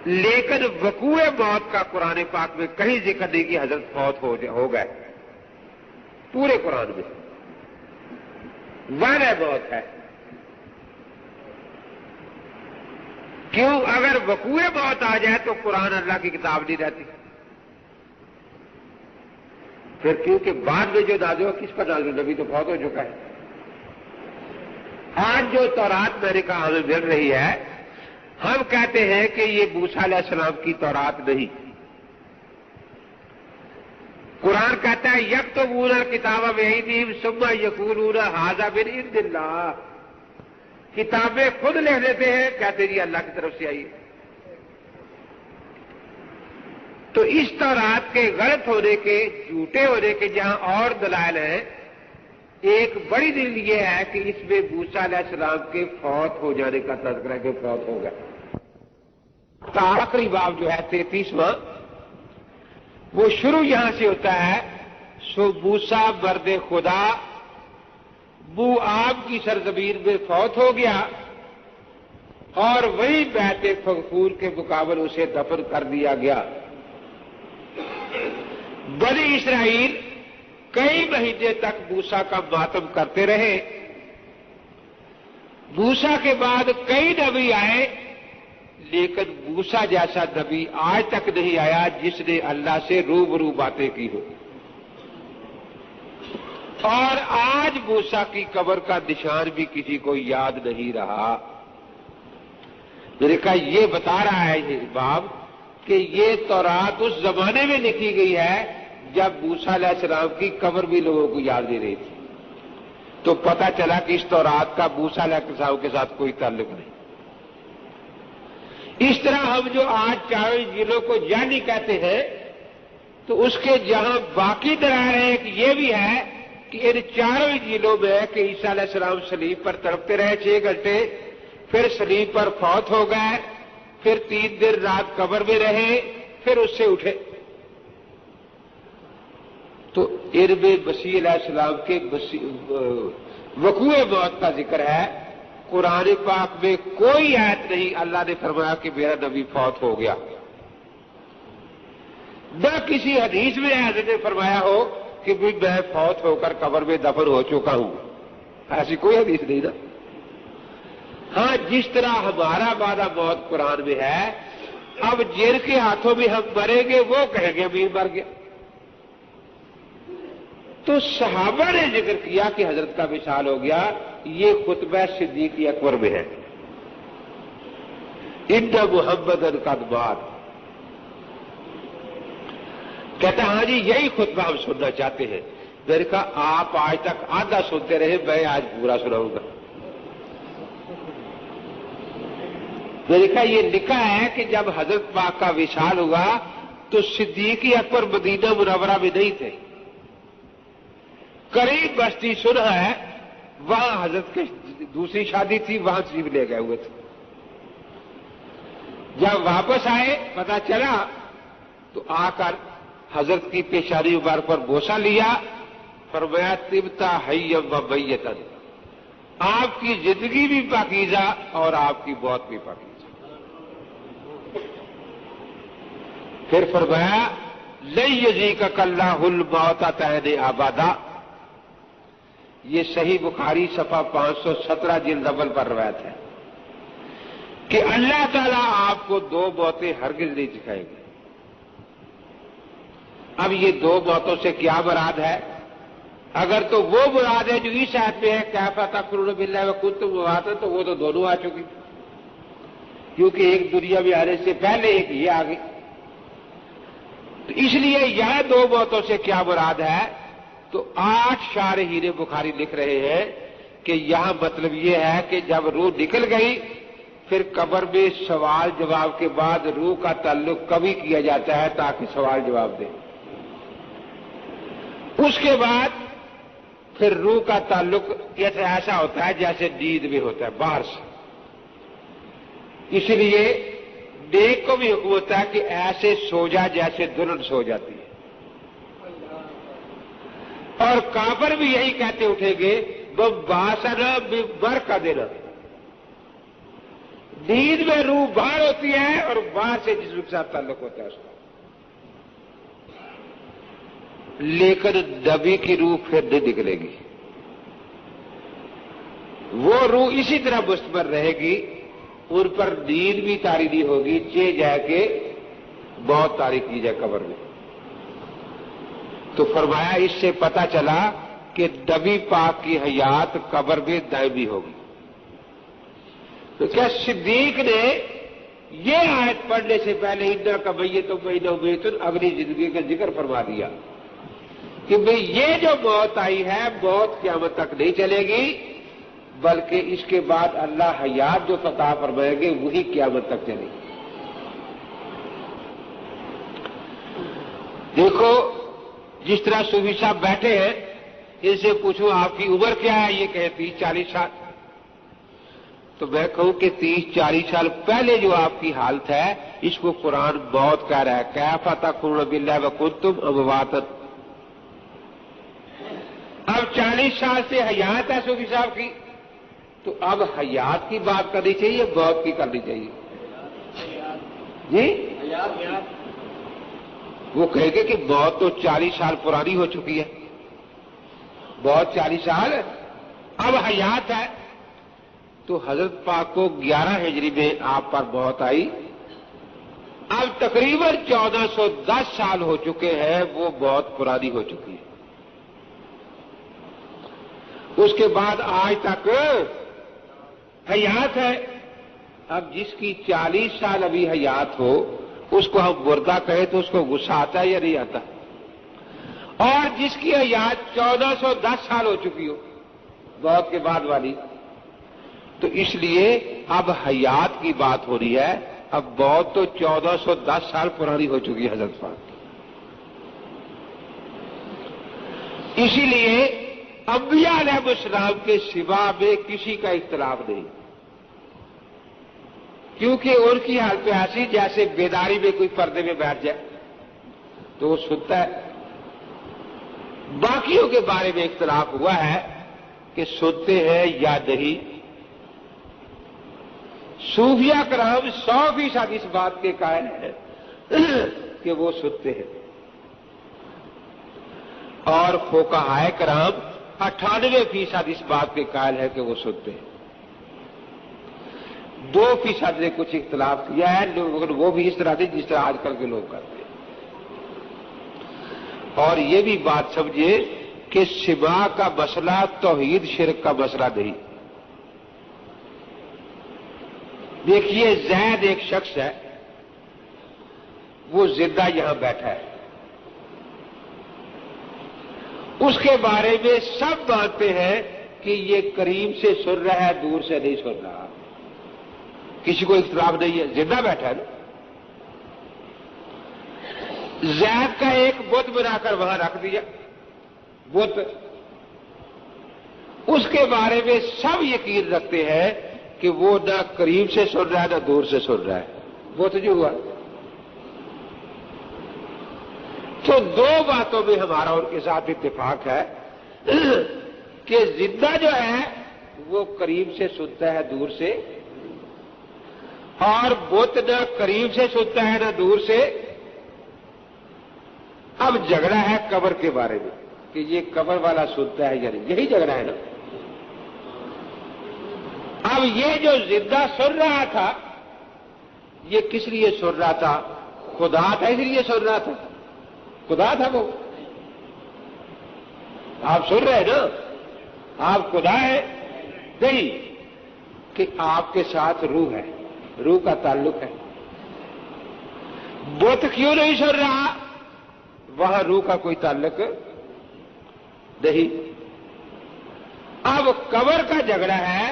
لیکن وقوع موت کا قرآن پاک میں کہیں ذکر نہیں کہ حضرت فوت ہو گئے، پورے قرآن میں وعدہ موت ہے۔ کیوں؟ اگر وقوع موت آ جائے تو قرآن اللہ کی کتاب نہیں رہتی، پھر کیونکہ بعد میں جو نازل ہو کس پر نازل، نبی تو فوت ہو چکا ہے۔ آج جو تورات میں نے کہا ہمیں مل رہی ہے، ہم کہتے ہیں کہ یہ موسیٰ علیہ السلام کی تورات نہیں، قرآن کہتا ہے یکتبون الکتاب بایدیہم ثم یقولون ھذا من عند اللہ، کتابیں خود لکھ دیتے ہیں، کہتے ہیں یہ اللہ کی طرف سے آئی ہے۔ تو اس تورات کے غلط ہونے کے، جھوٹے ہونے کے جہاں اور دلائل ہیں، ایک بڑی دلیل یہ ہے کہ اس میں موسیٰ علیہ السلام کے فوت ہو جانے کا تذکرہ ہے کہ فوت ہو گئے۔ آخری باب جو ہے 33واں، وہ شروع یہاں سے ہوتا ہے، سو موسیٰ مرد خدا موآب کی سرزمین میں فوت ہو گیا، اور وہی بیت فغفور کے مقابل اسے دفن کر دیا گیا۔ بنی اسرائیل کئی مہینے تک موسیٰ کا ماتم کرتے رہے۔ موسیٰ کے بعد کئی نبی آئے، لیکن موسیٰ جیسا نبی آج تک نہیں آیا جس نے اللہ سے روبرو باتیں کی ہو۔ اور آج موسیٰ کی قبر کا نشان بھی کسی کو یاد نہیں رہا۔ میں نے کہا یہ بتا رہا ہے یہ باب کہ یہ تورات اس زمانے میں لکھی گئی ہے جب موسیٰ علیہ السلام کی قبر بھی لوگوں کو یاد نہیں رہی تھی، تو پتہ چلا کہ اس تورات کا موسیٰ علیہ السلام کے ساتھ کوئی تعلق نہیں۔ اس طرح ہم جو آج چاروں انجیلوں کو جعلی کہتے ہیں، تو اس کے جہاں باقی درار ہے کہ یہ بھی ہے کہ ان چاروں انجیلوں میں ہے کہ عیسیٰ علیہ السلام صلیب پر تڑپتے رہے 6 گھنٹے، پھر صلیب پر فوت ہو گئے، پھر 3 دن رات قبر میں رہے، پھر اس سے اٹھے۔ تو ان میں مسیح علیہ السلام کے وقوع موت کا ذکر ہے۔ قرآن پاک میں کوئی آیت نہیں اللہ نے فرمایا کہ میرا نبی فوت ہو گیا، نہ کسی حدیث میں حضرت نے فرمایا ہو کہ میں فوت ہو کر قبر میں دفن ہو چکا ہوں، ایسی کوئی حدیث نہیں نا۔ ہاں جس طرح ہمارا وعدہ موت قرآن میں ہے، اب جن کے ہاتھوں میں ہم مریں گے وہ کہیں گے امیر مر گیا۔ تو صحابہ نے ذکر کیا کہ حضرت کا وصال ہو گیا، یہ خطبہ صدیق اکبر میں ہے، ان محمد قد مات۔ کہتا ہاں جی یہی خطبہ ہم سننا چاہتے ہیں۔ میں نے کہا آپ آج تک آدھا سنتے رہے، میں آج پورا سناؤں گا۔ میں نے کہا یہ لکھا ہے کہ جب حضرت پاک کا وصال ہوا تو صدیق اکبر مدینہ منورہ میں نہیں تھے، قریب بستی سنہ ہے، وہاں حضرت کی دوسری شادی تھی، وہاں تشریف لے گئے ہوئے تھے۔ جب واپس آئے پتہ چلا تو آ کر حضرت کی پیشانی مبارک پر بوسہ لیا، فرمایا طبتا حیا و میتا، آپ کی زندگی بھی پاکیزہ اور آپ کی موت بھی پاکیزہ۔ پھر فرمایا لن یذیقک اللہ الموت تین ابدا۔ یہ صحیح بخاری صفحہ 517 جلد اول پر روایت ہے کہ اللہ تعالیٰ آپ کو 2 موتیں ہرگز نہیں سکھائیں گے۔ اب یہ 2 موتوں سے کیا مراد ہے؟ اگر تو وہ مراد ہے جو اس آیت میں ہے کیف تکفرون باللہ وکنتم امواتا، تو وہ تو دونوں آ چکی، کیونکہ ایک دنیا میں آنے سے پہلے ایک یہ آ گئی۔ تو اس لیے یہاں 2 موتوں سے کیا مراد ہے؟ تو 8 شارحین بخاری لکھ رہے ہیں کہ یہاں مطلب یہ ہے کہ جب روح نکل گئی پھر قبر میں سوال جواب کے بعد روح کا تعلق کبھی کیا جاتا ہے تاکہ سوال جواب دے، اس کے بعد پھر روح کا تعلق ایسا ہوتا ہے جیسے نیند میں ہوتا ہے باہر سے۔ اس لیے نیک کو بھی حکم ہوتا ہے کہ ایسے سو جا جیسے دلہن سو جاتی ہے، اور کافر بھی یہی کہتے اٹھیں گے باسنا بر کا دینا۔ نیند میں روح باہر ہوتی ہے اور باہر سے جسم کے ساتھ تعلق ہوتا ہے اس کا، لیکن نبی کی روح پھر نہیں نکلے گی، وہ روح اسی طرح مستمر رہے گی، ان پر نیند بھی طاری نہیں ہوگی، چے جائے کہ بہت طاری کی جائے قبر میں۔ تو فرمایا اس سے پتہ چلا کہ نبی پاک کی حیات قبر میں دائمی ہوگی۔ تو کیا صدیق نے یہ آیت پڑھنے سے پہلے انا کا میت بینہ میت اگلی زندگی کا ذکر فرما دیا کہ بھئی یہ جو موت آئی ہے موت قیامت تک نہیں چلے گی، بلکہ اس کے بعد اللہ حیات جو عطا فرمائیں گے وہی قیامت تک چلے گی۔ دیکھو جس طرح صوفی صاحب بیٹھے ہیں، ان سے پوچھو آپ کی عمر کیا ہے، یہ کہے 30-40 سال، تو میں کہوں کہ 30-40 سال پہلے جو آپ کی حالت ہے اس کو قرآن بہت کہہ رہا ہے، کیف تکفرون باللہ وکنتم امواتا۔ اب 40 سال سے حیات ہے صوفی صاحب کی، تو تو اب حیات کی بات کرنی چاہیے، موت کی کرنی چاہیے؟ جی وہ کہے گے کہ موت تو 40 سال پرانی ہو چکی ہے، موت 40 سال، اب حیات ہے۔ تو حضرت پاک کو 11 ہجری میں آپ پر موت آئی، اب تقریباً 1410 سال ہو چکے ہیں، وہ موت پرانی ہو چکی ہے۔ اس کے بعد آج تک حیات ہے۔ اب جس کی 40 سال ابھی حیات ہو، اس کو ہم مردہ کہیں تو اس کو غصہ آتا ہے یا نہیں آتا؟ اور جس کی حیات 1410 سال ہو چکی ہو موت کے بعد والی، تو اس لیے اب حیات کی بات ہو رہی ہے، اب موت تو 1410 سال پرانی ہو چکی ہے حضرت پاک۔ اسی لیے انبیاء علیہ السلام کے سوا میں کسی کا اختلاف نہیں، کیونکہ ان کی حالت ایسی جیسے بیداری میں کوئی پردے میں بیٹھ جائے تو وہ سنتا ہے۔ باقیوں کے بارے میں اختلاف ہوا ہے کہ سنتے ہیں یا نہیں۔ صوفیہ کرام 100% اس بات کے قائل ہیں کہ وہ سنتے ہیں، اور فقہائے کرام 98% اس بات کے قائل ہے کہ وہ سنتے ہیں۔ 2% نے کچھ اختلاف کیا ہے، مگر وہ بھی اس طرح سے جس طرح آج کل کے لوگ کرتے ہیں۔ اور یہ بھی بات سمجھے کہ سماع کا مسئلہ توحید شرک کا مسئلہ نہیں۔ دیکھیے زید ایک شخص ہے، وہ زندہ یہاں بیٹھا ہے، اس کے بارے میں سب مانتے ہیں کہ یہ قریب سے سن رہا ہے، دور سے نہیں سن رہا، کسی کو اختلاف نہیں ہے، زندہ بیٹھا ہے نا۔ زید کا ایک بت بنا کر وہاں رکھ دیا، بت، اس کے بارے میں سب یقین رکھتے ہیں کہ وہ نہ قریب سے سن رہا ہے نہ دور سے سن رہا ہے، بت جو ہوا۔ تو 2 باتوں میں ہمارا ان کے ساتھ اتفاق ہے کہ زندہ جو ہے وہ قریب سے سنتا ہے دور سے، اور بت نہ قریب سے سنتا ہے نہ دور سے۔ اب جھگڑا ہے قبر کے بارے میں کہ یہ قبر والا سنتا ہے یا نہیں، یہی جھگڑا ہے نا۔ اب یہ جو زندہ سن رہا تھا یہ کس لیے سن رہا تھا؟ خدا تھا اس لیے سن رہا تھا، خدا تھا وہ۔ آپ سن رہے ہیں نا، آپ خدا ہے نہیں، کہ آپ کے ساتھ روح ہے، روح کا تعلق ہے۔ بت کیوں نہیں سن رہا؟ وہاں روح کا کوئی تعلق نہیں۔ اب قبر کا جھگڑا ہے،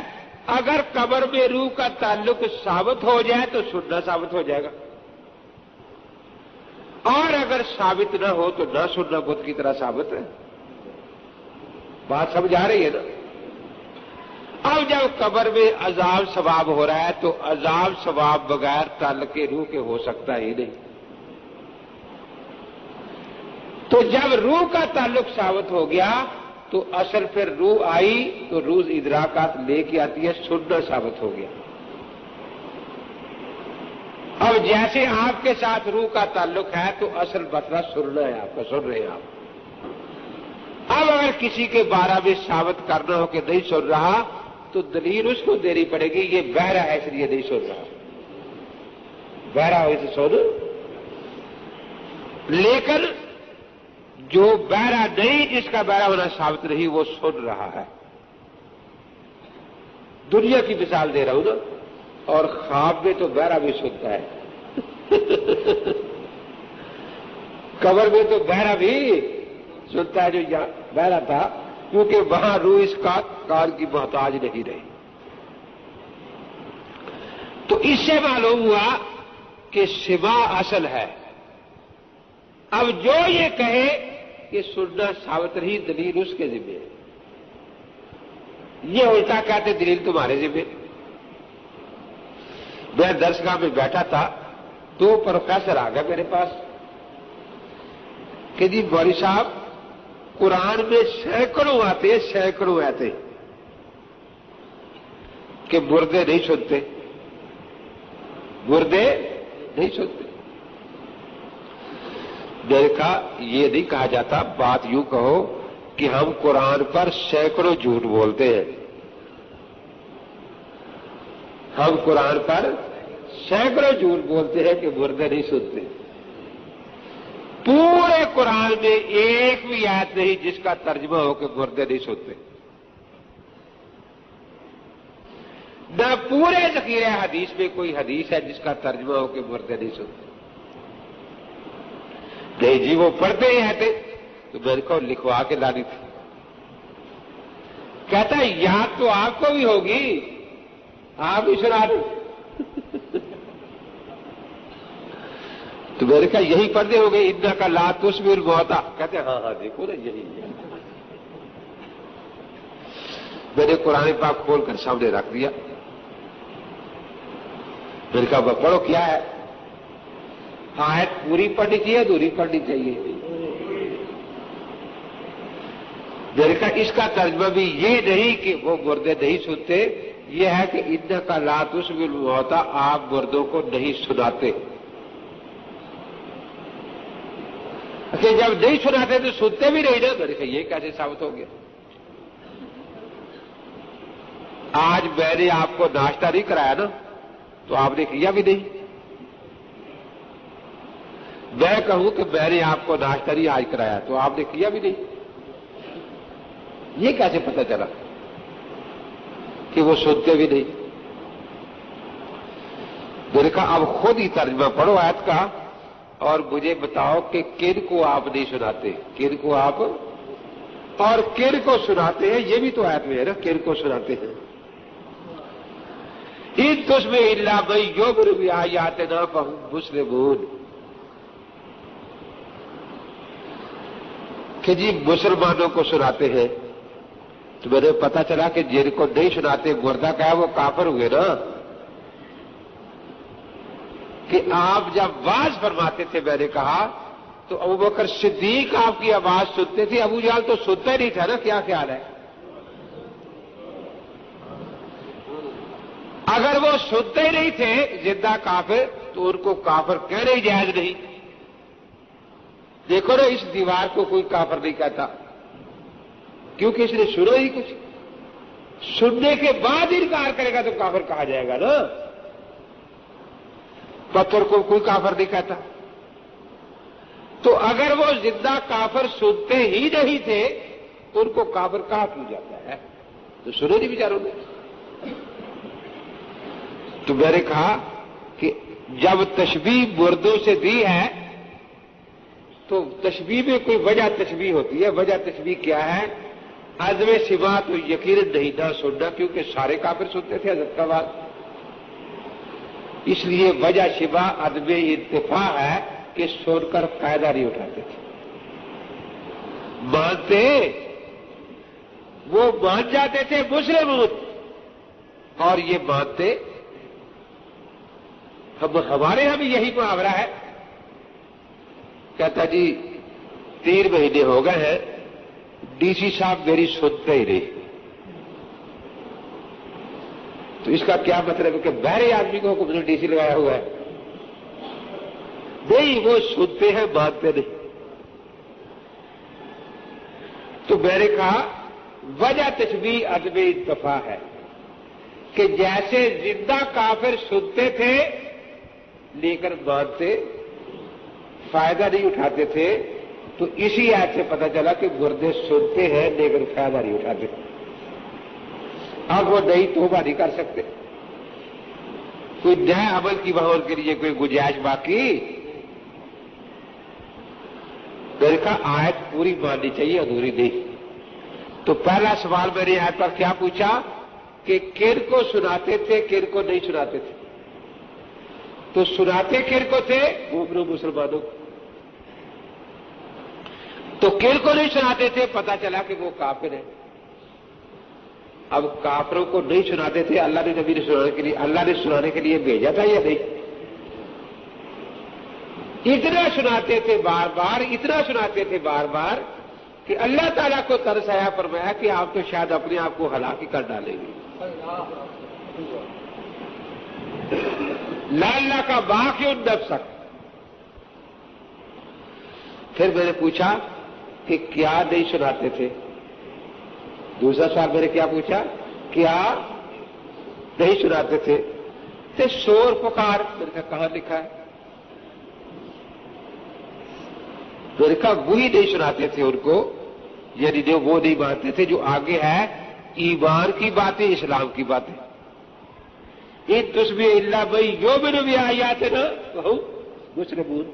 اگر قبر میں روح کا تعلق ثابت ہو جائے تو سننا ثابت ہو جائے گا، اور اگر ثابت نہ ہو تو نہ سننا بت کی طرح ثابت ہے۔ بات سمجھ آ رہی ہے نا؟ اب جب قبر میں عذاب ثواب ہو رہا ہے تو عذاب ثواب بغیر تعلق روح کے ہو سکتا ہی نہیں۔ تو جب روح کا تعلق ثابت ہو گیا تو اصل پھر روح آئی تو روح ادراکات لے کے آتی ہے، سننا ثابت ہو گیا۔ اب جیسے آپ کے ساتھ روح کا تعلق ہے تو اصل مسئلہ سننا ہے، آپ کا سن رہے ہیں آپ۔ اب اگر کسی کے بارے میں ثابت کرنا ہو کہ نہیں سن رہا تو دلیل اس کو دینی پڑے گی، یہ بہرا ہے اس لیے نہیں سن رہا، بہرا ہو اسے سن۔ لیکن جو بہرا نہیں، جس کا بہرا ہونا ثابت نہیں، وہ سن رہا ہے۔ دنیا کی مثال دے رہا ہوں نا، اور خواب میں تو بہرا بھی سنتا ہے قبر میں تو بہرا بھی سنتا ہے جو یہاں بہرا تھا، کیونکہ وہاں روح اس کا کان کی محتاج نہیں رہی۔ تو اس سے معلوم ہوا کہ سماع اصل ہے۔ اب جو یہ کہے کہ سننا ثابت رہی، دلیل اس کے ذمہ ہے، یہ الٹا کہتے دلیل تمہارے ذمہ۔ میں درسگاہ میں بیٹھا تھا، 2 پروفیسر آ گئے میرے پاس کہ جی مولوی صاحب قرآن میں سینکڑوں آتے ہیں، کہ مردے نہیں سنتے، مردے نہیں سنتے۔ میں نے کہا یہ نہیں کہا جاتا، بات یوں کہو کہ ہم قرآن پر سینکڑوں جھوٹ بولتے ہیں، ہم قرآن پر سینکڑوں جھوٹ بولتے ہیں کہ مردے نہیں سنتے۔ پورے قرآن میں ایک بھی آیت نہیں جس کا ترجمہ ہو کہ مردے نہیں سنتے، نہ پورے ذخیرہ حدیث میں کوئی حدیث ہے جس کا ترجمہ ہو کہ مردے نہیں سنتے۔ نہیں جی وہ پڑھتے ہی رہتے، تو میرے کو لکھوا کے لانی تھی۔ کہتا ہے یاد تو آپ کو بھی ہوگی، آپ بھی سنا دیں۔ تو میں نے کہا یہی پڑھتے ہو گئے اتنا کا لا تسمع الموتى، کہتے ہیں ہاں ہاں دیکھو نا یہی ہے۔ میں نے قرآن پاک کھول کر سامنے رکھ دیا، میں نے کہا پڑھو کیا ہے؟ آیت پوری پڑھنی چاہیے ادھوری پڑھنی چاہیے؟ میں نے کہا اس کا ترجمہ بھی یہ نہیں کہ وہ مردے نہیں سنتے، یہ ہے کہ انک لا تسمع الموتى، آپ مردوں کو نہیں سناتے۔ کہ جب نہیں سناتے تو سنتے بھی نہیں نا۔ میں نے کہا یہ کیسے ثابت ہو گیا؟ آج میں نے آپ کو ناشتہ نہیں کرایا نا تو آپ نے کیا بھی نہیں۔ میں کہوں کہ میں نے آپ کو ناشتہ نہیں آج کرایا تو آپ نے کیا بھی نہیں۔ یہ کیسے پتہ چلا کہ وہ سنتے بھی نہیں؟ میں نے کہا اب خود ہی ترجمہ پڑھو آیت کا اور مجھے بتاؤ کہ کن کو آپ نہیں سناتے، کن کو آپ اور کن کو سناتے ہیں، یہ بھی تو آیت میں ہے نا، کن کو سناتے ہیں۔ ان تسمع الا من یؤمن بآیاتنا فہم مسلمون، کہ جی مسلمانوں کو سناتے ہیں۔ تو میں نے پتا چلا کہ جن کو نہیں سناتے مردہ کا ہے وہ کافر ہوئے نا۔ کہ آپ جب واز فرماتے تھے میں نے کہا تو ابوبکر صدیق آپ کی آواز سنتے تھے، ابو جہل تو سنتا ہی نہیں تھا نا۔ کیا خیال ہے؟ اگر وہ سنتے ہی نہیں تھے زندہ کافر تو ان کو کافر کہنا ہی جائز نہیں۔ دیکھو نا اس دیوار کو کوئی کافر نہیں کہتا کیونکہ اس نے سنا ہی کچھ، سننے کے بعد انکار کرے گا تو کافر کہا جائے گا نا۔ پتھر کو کوئی کافر نہیں کہتا۔ تو اگر وہ زندہ کافر سنتے ہی نہیں تھے تو ان کو کافر کہا کیوں جاتا ہے؟ تو سنو نہیں بیچاروں نے۔ تو میں نے کہا کہ جب تشبیہ مردوں سے دی ہے تو تشبیہ میں کوئی وجہ تشبیہ ہوتی ہے۔ وجہ تشبیہ کیا ہے؟ عدم سماع تو یقیناً نہیں نہ سننا، کیونکہ سارے کافر سنتے تھے حضرت کا بات، اس لیے وجہ شبہ عدم انتفاع ہے کہ سن کر فائدہ نہیں اٹھاتے تھے۔ مانتے وہ مان جاتے تھے مسلم، اور یہ مانتے ہمارے یہاں بھی یہی محاورہ ہے۔ کہتا جی 3 مہینے ہو گئے ہیں ڈی سی صاحب میری سنتے ہی نہیں۔ تو اس کا کیا مطلب ہے کہ بہرے آدمی کو حکم ڈی سی لگایا ہوا ہے؟ نہیں، وہ سنتے ہیں مانتے نہیں۔ تو میں نے کہا وجہ تشبیہ عدم اتفاع ہے کہ جیسے زندہ کافر سنتے تھے لیکن مانتے فائدہ نہیں اٹھاتے تھے، تو اسی آیت سے پتہ چلا کہ مردے سنتے ہیں لیکن فائدہ نہیں اٹھاتے۔ اب وہ نئی توبہ نہیں کر سکتے، کوئی نئے عمل کی وہاں کے لیے کوئی گنجائش باقی؟ میں نے کہا آیت پوری ماننی چاہیے ادھوری نہیں۔ تو پہلا سوال میں نے آیت پر کیا پوچھا کہ کن کو سناتے تھے کن کو نہیں سناتے تھے؟ تو سناتے کن کو تھے؟ مومنوں مسلمانوں کو۔ تو کن کو نہیں سناتے تھے؟ پتا چلا کہ وہ کافر ہیں۔ اب کافروں کو نہیں سناتے تھے، اللہ نے نبی نے سنانے کے لیے، اللہ نے سنانے کے لیے بھیجا تھا یا نہیں؟ اتنا سناتے تھے بار بار، اتنا سناتے تھے بار بار کہ اللہ تعالیٰ کو ترس آیا، فرمایا کہ آپ تو شاید اپنے آپ کو ہلاک ہی کر ڈالیں گے۔ لعلک باخع نفسک. پھر میں نے پوچھا کہ کیا نہیں سناتے تھے. دوسرا سوال میں نے کیا پوچھا؟ کیا نہیں سناتے تھے؟ تے شور پکار. میں نے کہا کہاں لکھا ہے؟ میں نے کہا وہی نہیں سناتے تھے ان کو، یعنی جو وہ نہیں مانتے تھے جو آگے ہے ایمان کی باتیں، اسلام کی باتیں. ان تسبح الا من یؤمن بآیاتنا فہم مسلمون.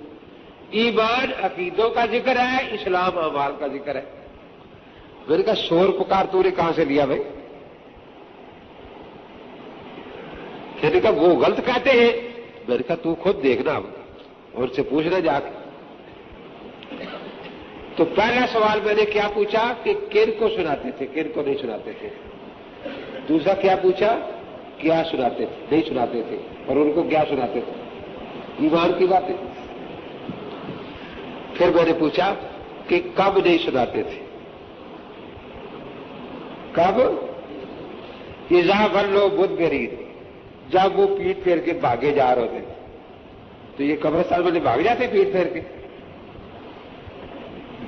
ایمان عقیدوں کا ذکر ہے، اسلام اعمال کا ذکر ہے. میں نے کہا شور پکار تو نے کہاں سے لیا بھائی؟ میں نے کہا وہ غلط کہتے ہیں. میں نے کہا تو خود دیکھنا اب اور سے پوچھنا جا کے. تو پہلا سوال میں نے کیا پوچھا کہ کن کو سناتے تھے، کن کو نہیں سناتے تھے. دوسرا کیا پوچھا؟ کیا سناتے تھے، نہیں سناتے تھے. اور ان کو کیا سناتے تھے؟ ایمان کی باتیں. پھر میں نے پوچھا کہ کب نہیں سناتے تھے. کب؟ اذا ولوا مدبرین، جب وہ پیٹ پھیر کے بھاگے جا رہے تھے. تو یہ قبرستان میں بھاگ جاتے پیٹ پھیر کے؟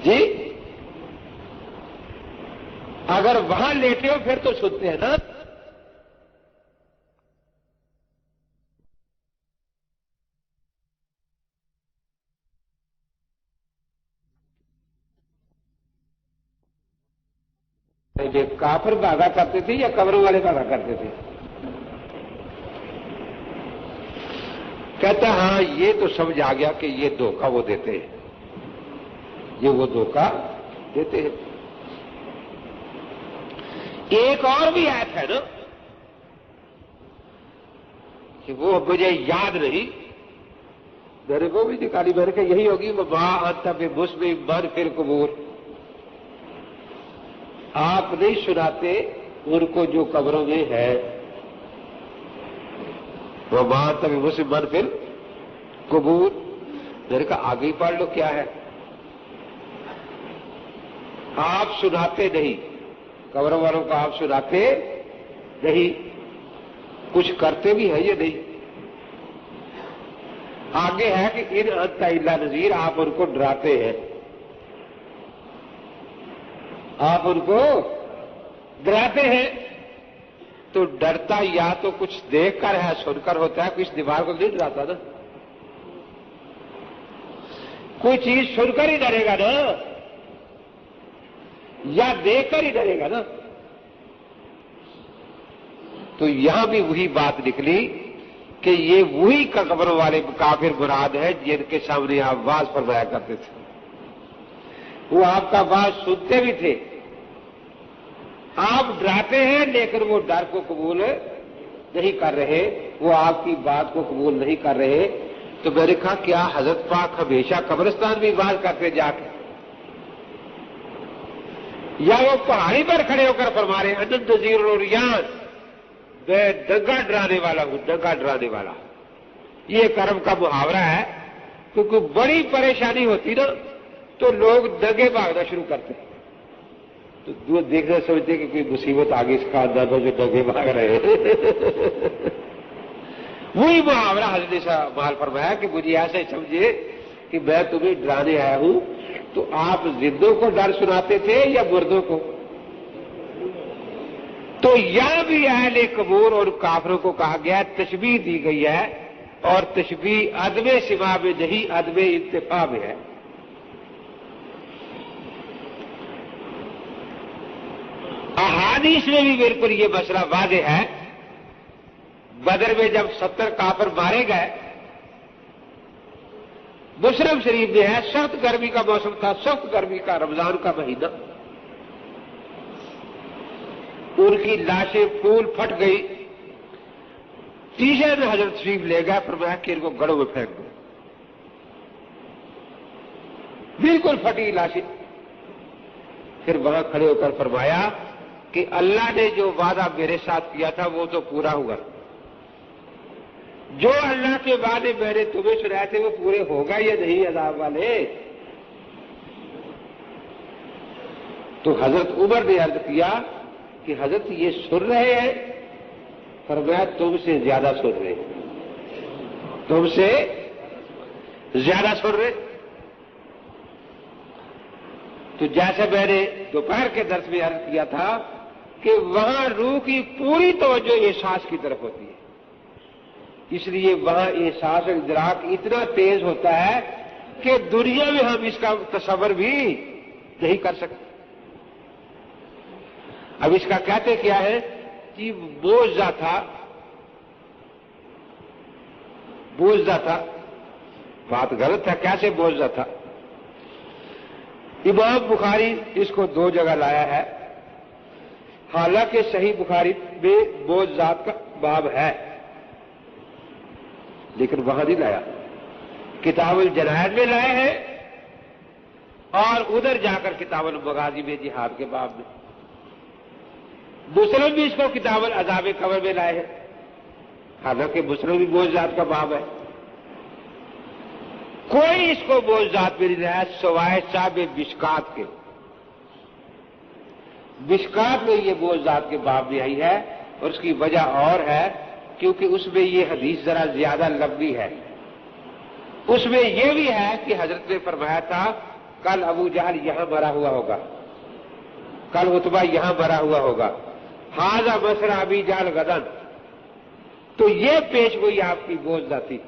جی اگر وہاں لیٹے ہو پھر تو سنتے ہیں نا. یہ کافر بھاگا کرتے تھے یا قبروں والے بھاگا کرتے تھے؟ کہتا ہاں یہ تو سمجھ آ گیا کہ یہ دھوکہ وہ دیتے ہیں، یہ وہ دھوکہ دیتے ہیں. ایک اور بھی آیت ہے نا کہ وہ مجھے یاد نہیں، میرے کو بھی نکالی. میں نے کہا یہی ہوگی وما انت بمسمع من فی القبور. آپ نہیں سناتے ان کو جو قبروں میں ہے. وما انت بمسمع من فی القبور. میں نے کہا آگے ہی پڑھ لو کیا ہے. آپ سناتے نہیں، قبروں والوں کو آپ سناتے نہیں، کچھ کرتے بھی ہے یا نہیں. آگے ہے کہ ان انت الا نذیر، آپ ان کو ڈراتے ہیں، آپ ان کو ڈراتے ہیں. تو ڈرتا یا تو کچھ دیکھ کر ہے، سن کر ہوتا ہے، کچھ دیوار کو نہیں ڈراتا نا. کوئی چیز سن کر ہی ڈرے گا نا، یا دیکھ کر ہی ڈرے گا نا. تو یہاں بھی وہی بات نکلی کہ یہ وہی قبروں والے کافر مراد ہے جن کے سامنے آپ واز فرمایا کرتے تھے. وہ آپ کا واز سنتے بھی تھے، آپ ڈراتے ہیں لیکن وہ ڈر کو قبول نہیں کر رہے، وہ آپ کی بات کو قبول نہیں کر رہے. تو میں نے کہا کیا حضرت پاک ہمیشہ قبرستان بھی واز کرتے جا کے، یا وہ پہاڑی پر کھڑے ہو کر فرما رہے ہیں انت نذیر العریان، میں دنگا ڈرانے والا ہوں، دنگا ڈرانے والا. یہ کرم کا محاورہ ہے، کیونکہ بڑی پریشانی ہوتی نا تو لوگ دنگے بھاگنا شروع کرتے ہیں. تو جو دیکھنا سمجھتے کہ کوئی مصیبت آگے اس خاندان میں جو دنگے بھاگ رہے ہیں. وہی محاورہ حضرت نے مال فرمایا کہ مجھے ایسا ہی سمجھے کہ میں تمہیں ڈرانے آیا ہوں. تو آپ زندوں کو ڈر سناتے تھے یا مردوں کو؟ تو یہاں بھی اہل قبور اور کافروں کو کہا گیا، تشبیہ دی گئی ہے، اور تشبیہ عدم سما میں نہیں، عدم انتفاع میں ہے. احادیث میں بھی بالکل یہ مسئلہ واضح ہے. بدر میں جب 70 کافر مارے گئے، مسلم شریف میں ہے، سخت گرمی کا موسم تھا، سخت گرمی کا رمضان کا مہینہ. ان کی لاشیں پھول پھٹ گئی. تیسرے میں حضرت شریف لے گئے، فرمایا کہ ان کو گڑھوں میں پھینک دو. بالکل پھٹی لاشیں. پھر وہاں کھڑے ہو کر فرمایا کہ اللہ نے جو وعدہ میرے ساتھ کیا تھا وہ تو پورا ہوا. جو اللہ کے وعدے میں نے تمہیں سنائے تھے وہ پورے ہوگا یا نہیں عذاب والے؟ تو حضرت عمر نے عرض کیا کہ حضرت یہ سن رہے ہیں فرمایا تم سے زیادہ سن رہے، تم سے زیادہ سن رہے۔ تو جیسے میں نے دوپہر کے درس میں عرض کیا تھا کہ وہاں روح کی پوری توجہ احساس کی طرف ہوتی ہے، اس لیے وہاں احساس اور ادراک اتنا تیز ہوتا ہے کہ دنیا میں ہم اس کا تصور بھی نہیں کر سکتے۔ اب اس کا کہتے کیا ہے کہ بوجھا تھا، بوجھا تھا، بات غلط ہے، کیسے بوجھا تھا؟ امام بخاری اس کو دو جگہ لایا ہے، حالانکہ صحیح بخاری میں بوجھ ذات کا باب ہے لیکن وہاں نہیں لایا، کتاب الجنائز میں لائے ہیں اور ادھر جا کر کتاب المغازی میں جہاد کے باب میں۔ مسلم بھی اس کو کتاب العذاب قبر میں لائے ہیں، حالانکہ مسلم بھی بوجھ ذات کا باب ہے۔ کوئی اس کو بوجھ ذات میں نہیں لایا سوائے صاحب مشکات کے، مشکات میں یہ بوجھ ذات کے باب میں آئی ہے، اور اس کی وجہ اور ہے کیونکہ اس میں یہ حدیث ذرا زیادہ لمبی ہے۔ اس میں یہ بھی ہے کہ حضرت نے فرمایا تھا کل ابو جہل یہاں مرا ہوا ہوگا، کل عتبہ یہاں مرا ہوا ہوگا، ھذا مسرع ابی جہل غدن، تو یہ پیش گوئی آپ کی بوجھ ذاتی۔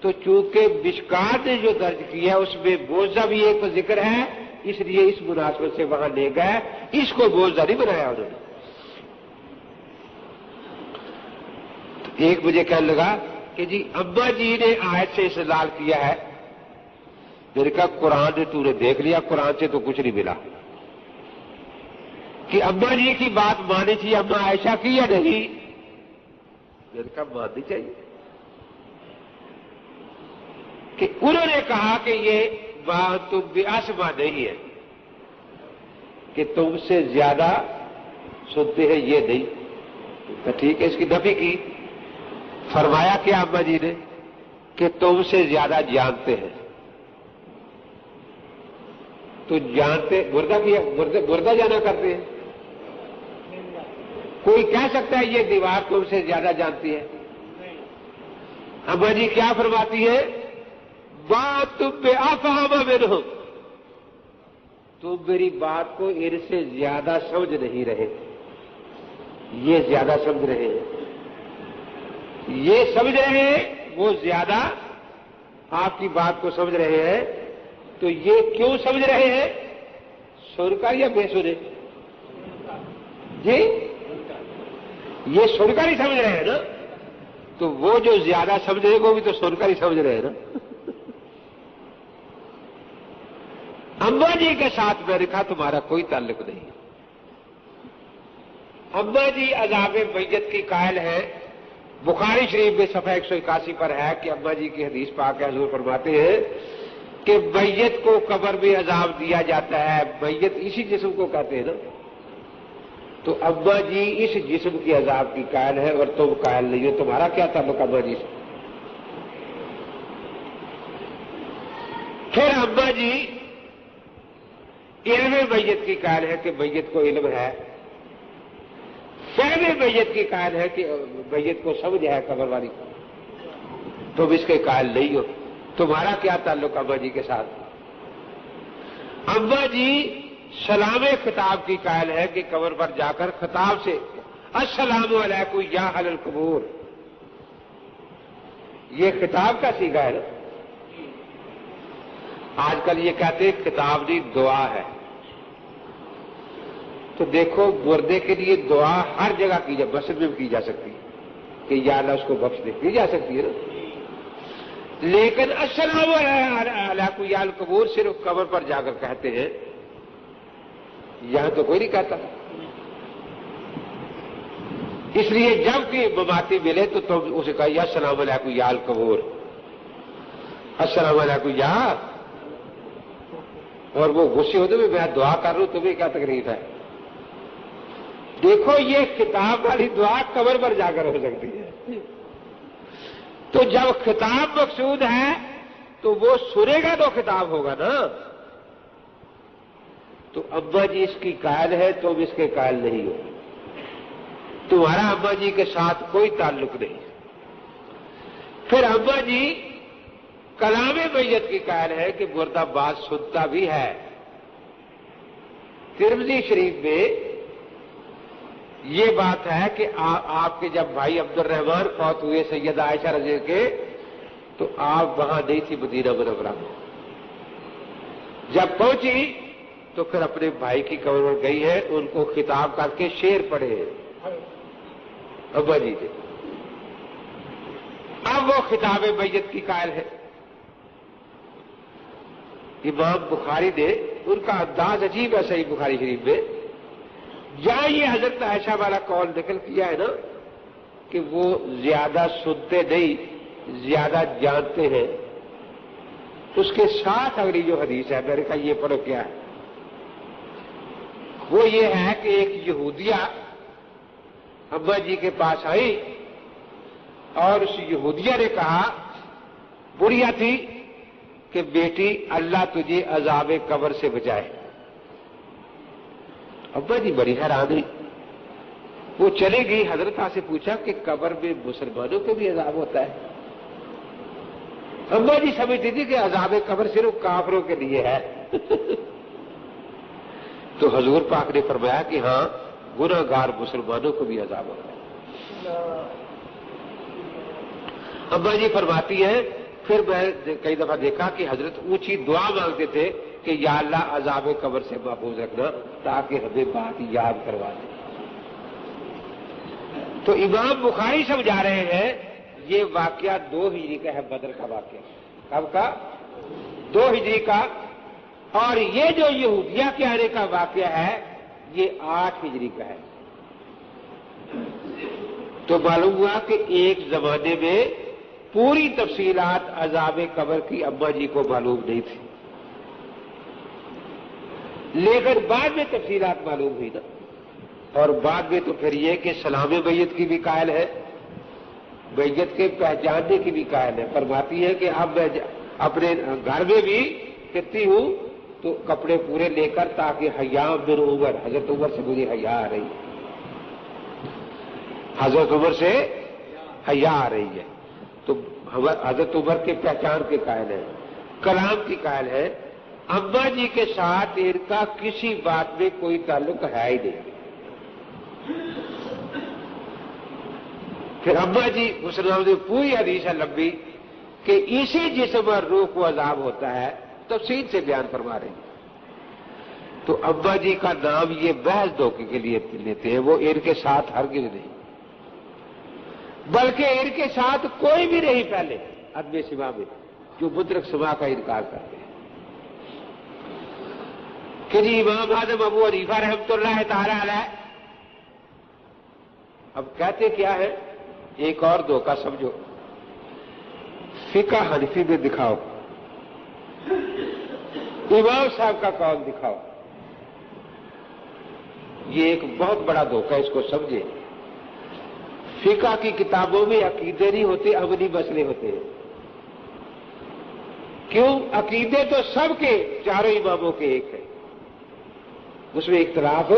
تو چونکہ مشکات نے جو درج کیا ہے اس میں بوجھا بھی ایک ذکر ہے، اس لیے اس مناسبت سے وہاں لے گئے، اس کو بوجھا نہیں بنایا انہوں نے۔ تو ایک مجھے کہنے لگا کہ جی ابا جی نے آیت سے استدلال کیا ہے، میں نے کہا قرآن نے تو نے دیکھ لیا، قرآن سے تو کچھ نہیں ملا کہ ابا جی کی بات مانی تھی اما عائشہ کی یا نہیں، میں نے کہا ماننی چاہیے کہ انہوں نے کہا کہ یہ بات تم بآسما نہیں ہے کہ تم سے زیادہ سنتے ہیں، یہ نہیں، تو ٹھیک ہے، اس کی نفی کی۔ فرمایا کیا ابا جی نے کہ تم سے زیادہ جانتے ہیں، تو جانتے مردہ جانا کرتے ہیں؟ کوئی کہہ سکتا ہے یہ دیوار تم سے زیادہ جانتی ہے؟ ابا جی کیا فرماتی ہے؟ بات تم پہ افہم منہم، تم میری بات کو ان سے زیادہ سمجھ نہیں رہے، یہ زیادہ سمجھ رہے ہیں، یہ سمجھ رہے ہیں، وہ زیادہ آپ کی بات کو سمجھ رہے ہیں۔ تو یہ کیوں سمجھ رہے ہیں؟ سن کر یا بے سنے؟ جی یہ سن کر ہی سمجھ رہے ہیں نا، تو وہ جو زیادہ سمجھ رہے ہیں وہ بھی تو سن کر ہی سمجھ رہے ہیں نا۔ اماں جی کے ساتھ میں نے کہا تمہارا کوئی تعلق نہیں۔ اماں جی عذاب میت کی قائل ہے، بخاری شریف میں صفحہ 181 پر ہے کہ اماں جی کی حدیث پاک حضور فرماتے ہیں کہ میت کو قبر میں عذاب دیا جاتا ہے، میت اسی جسم کو کہتے ہیں نا، تو اماں جی اس جسم کی عذاب کی قائل ہے اور تم قائل نہیں ہو، تمہارا کیا تعلق اماں جی سے؟ پھر اماں جی علم میت کی قائل ہے کہ میت کو علم ہے، فہم میت کی قائل ہے کہ میت کو سمجھ ہے قبر والی کو، تم اس کے قائل نہیں ہو، تمہارا کیا تعلق اماں جی کے ساتھ؟ اماں جی سلام خطاب کی قائل ہے کہ قبر پر جا کر خطاب سے السلام علیکم یا اہل القبور، یہ خطاب کا صیغہ ہے نا۔ آج کل یہ کہتے ہیں خطاب نہیں دعا ہے، تو دیکھو مردے کے لیے دعا ہر جگہ کی جا، مسجد میں بھی کی جا سکتی ہے کہ یا اللہ اس کو بخش دے، کی جا سکتی ہے نا، لیکن السلام علیکم یا القبور صرف قبر پر جا کر کہتے ہیں، یہاں تو کوئی نہیں کہتا۔ اس لیے جب کہ مماتی ملے تو تم اسے کہا یا السلام علیکم یا القبور، السلام علیکم یا، اور وہ غصے ہوتے ہوئے میں دعا کر رہا ہوں تمہیں کیا تکلیف ہے؟ دیکھو یہ خطاب والی دعا قبر پر جا کر ہو سکتی ہے، تو جب خطاب مقصود ہے تو وہ سنے گا تو خطاب ہوگا نا۔ تو ابا جی اس کی قائل ہے، تم اس کے قائل نہیں ہو۔ تمہارا اماں جی کے ساتھ کوئی تعلق نہیں۔ پھر اماں جی کلام میت کی قائل ہے کہ مردہ بات سنتا بھی ہے۔ ترمذی شریف میں یہ بات ہے کہ آپ کے جب بھائی عبد الرحمان فوت ہوئے سیدہ عائشہ رضی اللہ کے، تو آپ وہاں نہیں تھی مدینہ منورہ میں۔ جب پہنچی تو پھر اپنے بھائی کی قبر پر گئی ہے، ان کو خطاب کر کے شعر پڑھے ابا جی نے۔ اب وہ خطاب میت کی قائل ہے۔ امام بخاری نے، ان کا انداز عجیب ہے صحیح بخاری شریف میں، جہاں یہ حضرت عائشہ والا قول نقل کیا ہے نا کہ وہ زیادہ سنتے نہیں زیادہ جانتے ہیں، اس کے ساتھ اگلی جو حدیث ہے میں نے کہا یہ پڑھو کیا ہے، وہ یہ ہے کہ ایک یہودیہ ابا جی کے پاس آئی اور اس یہودیہ نے کہا، بڑھیا تھی کہ بیٹی اللہ تجھے عذاب قبر سے بچائے۔ ابا جی بڑی حیران ہوئی، وہ چلے گئی، حضرت سے پوچھا کہ قبر میں مسلمانوں کو بھی عذاب ہوتا ہے؟ ابا جی سمجھتی تھی کہ عذاب قبر صرف کافروں کے لیے ہے۔ تو حضور پاک نے فرمایا کہ ہاں گناہ گار مسلمانوں کو بھی عذاب ہوتا ہے۔ ابا جی فرماتی ہے پھر میں کئی دفعہ دیکھا کہ حضرت اونچی دعا مانگتے تھے کہ یا اللہ عذاب قبر سے محفوظ رکھنا تاکہ ہمیں بات یاد کروا دیں۔ تو امام بخاری سمجھا رہے ہیں یہ واقعہ 2 ہجری کا ہے، بدر کا واقعہ۔ کب کا؟ 2 ہجری کا۔ اور یہ جو یہودیہ کے آنے کا واقعہ ہے یہ 8 ہجری کا ہے۔ تو معلوم ہوا کہ ایک زمانے میں پوری تفصیلات عذاب قبر کی ابا جی کو معلوم نہیں تھی، لیکن بعد میں تفصیلات معلوم ہوئی نا، اور بعد میں تو پھر یہ کہ سلام میت کی بھی قائل ہے، میت کے پہچاننے کی بھی قائل ہے۔ فرماتی ہے کہ اب میں اپنے گھر میں بھی پھرتی ہوں تو کپڑے پورے لے کر تاکہ حیا من عمر، حضرت عمر سے مجھے حیا آ رہی ہے، حضرت عمر سے حیا آ رہی ہے۔ تو حضرت عمر کے پہچان کے قائل ہے، کلام کی قائل ہے۔ ابا جی کے ساتھ ان کا کسی بات میں کوئی تعلق ہے ہی نہیں۔ پھر ابا جی مسلمان نے پوری حدیث ہے لمبی کہ اسی جسم اور روح کو عذاب ہوتا ہے، تفصیل سے بیان فرما رہے ہیں۔ تو ابا جی کا نام یہ بحث دھوکے کے لیے لیتے ہیں، وہ ان کے ساتھ ہرگز نہیں، بلکہ ان کے ساتھ کوئی بھی نہیں پہلے عدم سما میں، جو مدرک سما کا انکار کرتے ہیں کہ جی امام اعظم ابو حنیفہ رحمۃ اللہ تعالی علیہ۔ اب کہتے کیا ہے، ایک اور دھوکہ سمجھو، فقہ حنفی میں دکھاؤ، امام صاحب کا قول دکھاؤ۔ یہ ایک بہت بڑا دھوکہ، اس کو سمجھے۔ فقہ کی کتابوں میں عقیدے نہیں ہوتے، عملی مسئلے ہوتے ہیں۔ کیوں؟ عقیدے تو سب کے چاروں اماموں کے ایک ہیں، اس میں اختلاف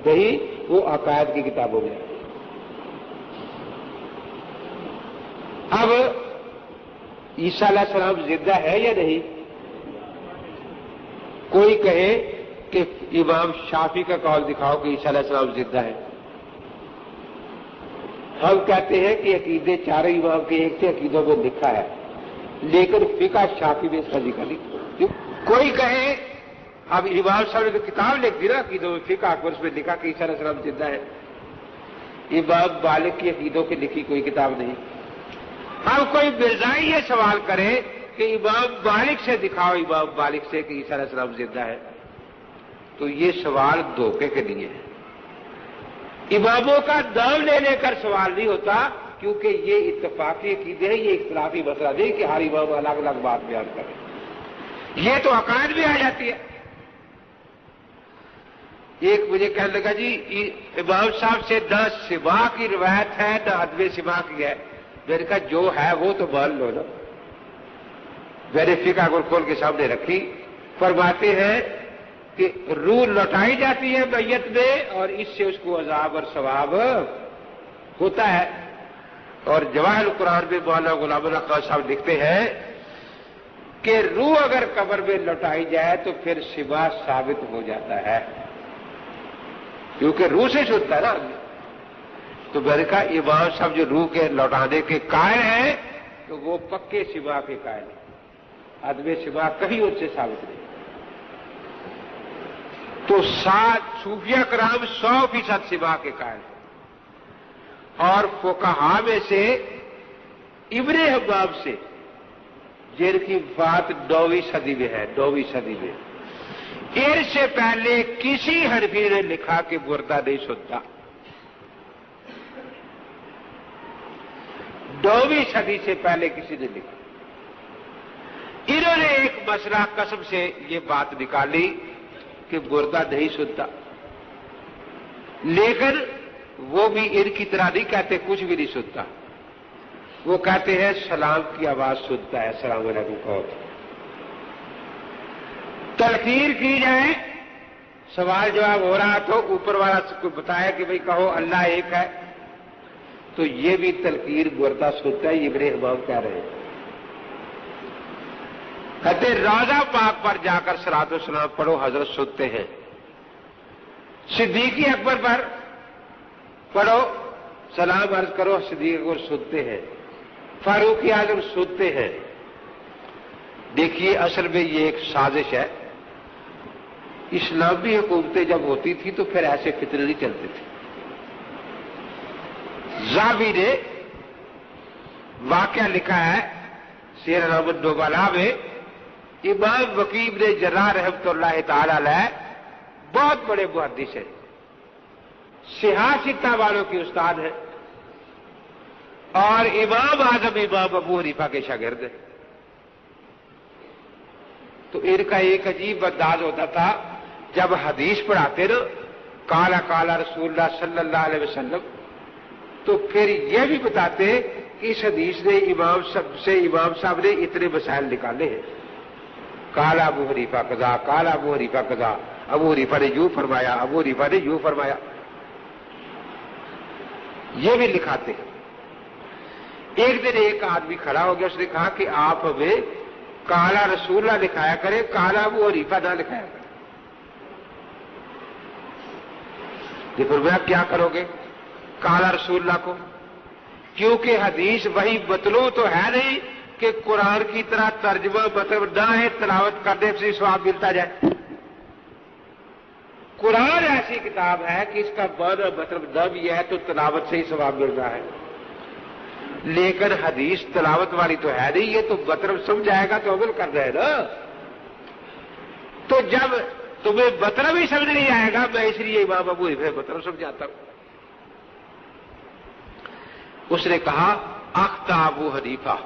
نہیں، وہ عقائد کی کتابوں میں ہے۔ اب عیسیٰ علیہ السلام زندہ ہے یا نہیں؟ کوئی کہے کہ امام شافعی کا قول دکھاؤ کہ عیسیٰ علیہ السلام زندہ ہے۔ ہم کہتے ہیں کہ عقیدے چاروں امام کے ایک سے عقیدوں میں لکھا ہے، لیکن فقہ شافعی میں اس کا ذکر نہیں۔ کوئی کہے اب امام صاحب نے تو کتاب لکھ دی نا عقیدوں میں، فقہ اکبر، اس میں لکھا کہ عیسیٰ علیہ السلام زندہ ہے۔ امام مالک کی عقیدوں کی لکھی کوئی کتاب نہیں۔ اب کوئی مرزائی یہ سوال کرے کہ امام مالک سے دکھاؤ، امام مالک سے کہ عیسیٰ علیہ السلام زندہ ہے، تو یہ سوال دھوکے کے لیے ہے۔ اماموں کا نام لے لے کر سوال نہیں ہوتا، کیونکہ یہ اتفاقی عقیدے ہیں، یہ اختلافی مسئلہ نہیں کہ ہر امام الگ الگ بات بیان کرے، یہ تو عقائد میں آ جاتی ہے۔ ایک مجھے کہنے لگا جی امام صاحب سے نہ سما کی روایت ہے نہ عدم سما کی ہے۔ میں نے کہا جو ہے وہ تو مان لو نا۔ میں نے فقہ کو کھول کے سامنے رکھی، فرماتے ہیں کہ روح لوٹائی جاتی ہے میت میں اور اس سے اس کو عذاب اور ثواب ہوتا ہے. اور جواہر القرآن میں مولانا غلام اللہ خان صاحب لکھتے ہیں کہ روح اگر قبر میں لوٹائی جائے تو پھر شبہ ثابت ہو جاتا ہے، کیونکہ روح سے چھوٹتا ہے نا. تو میں نے کہا امام صاحب جو روح کے لوٹانے کے قائل ہیں تو وہ پکے شبہ کے قائل ہیں، عدم شبہ کہیں ان سے ثابت نہیں. تو صوفیہ کرام 100% شبہ کے قائل ہیں. اور فقہا میں سے ابن حباب سے جن کی بات 9ویں صدی میں ہے، 9ویں صدی میں، ان سے پہلے کسی حنفی نے لکھا کہ مردہ نہیں سنتا. 9ویں صدی سے پہلے کسی نے لکھا. انہوں نے ایک مسئلہ قسم سے یہ بات نکالی کہ مردہ نہیں سنتا، لیکن وہ بھی ان کی طرح نہیں کہتے کچھ بھی نہیں سنتا. وہ کہتے ہیں سلام کی آواز سنتا ہے، السلام علیکم کہو. تلقین کی جائے، سوال جواب ہو رہا تو اوپر والا کو بتایا کہ بھئی کہو اللہ ایک ہے، تو یہ بھی تلقین مردہ سنتا ہے. ابن حباب کہہ رہے ہیں. کہتے روضہ پاک پر جا کر صلاۃ و سلام پڑھو، حضرت سنتے ہیں. صدیق اکبر پر پڑھو، سلام عرض کرو، صدیق اکبر سنتے ہیں. فاروق اعظم سنتے ہیں. دیکھیے اصل میں یہ ایک سازش ہے. اسلامی حکومتیں جب ہوتی تھی تو پھر ایسے فتنے نہیں چلتے تھے. زاوی نے واقعہ لکھا ہے سیر احمد نوبالا میں، امام وکیع نے جراح رحمۃ اللہ تعالی علیہ بہت بڑے محدث ہیں، صحاح ستہ والوں کے استاد ہیں، اور امام اعظم امام ابو حنیفہ کے شاگرد ہیں. تو ان کا ایک عجیب انداز ہوتا تھا جب حدیث پڑھاتے نا قال قال رسول اللہ صلی اللہ علیہ وسلم، تو پھر یہ بھی بتاتے کہ اس حدیث نے امام صاحب نے اتنے مسائل نکالے ہیں. قال ابو حنیفہ قضا، قال ابو حنیفہ قضا، ابو حنیفہ نے یوں فرمایا، ابو حنیفہ نے یوں فرمایا. یہ بھی لکھاتے ہیں. ایک دن ایک آدمی کھڑا ہو گیا، اس نے کہا کہ آپ ہمیں کالا رسول اللہ لکھایا کریں، کالا ابو حنیفہ نہ لکھایا کریں. یہ فرمایا کیا کرو گے؟ کالا رسول اللہ کو، کیونکہ حدیث وہی مطلوع تو ہے نہیں کہ قرآن کی طرح ترجمہ مطلب نہ ہے، تلاوت کرنے سے ثواب ملتا جائے. قرآن ایسی کتاب ہے کہ اس کا معنی مطلب نہ بھی ہے تو تلاوت سے ہی ثواب مل رہا ہے، لیکن حدیث تلاوت والی تو ہے نہیں، یہ تو مطلب سمجھائے گا تو عمل کرنا ہے نا. تو جب تمہیں مطلب ہی سمجھ نہیں آئے گا، میں اس لیے امام ابو حنیفہ مطلب سمجھاتا ہوں. اس نے کہا اخطا ابو حنیفہ،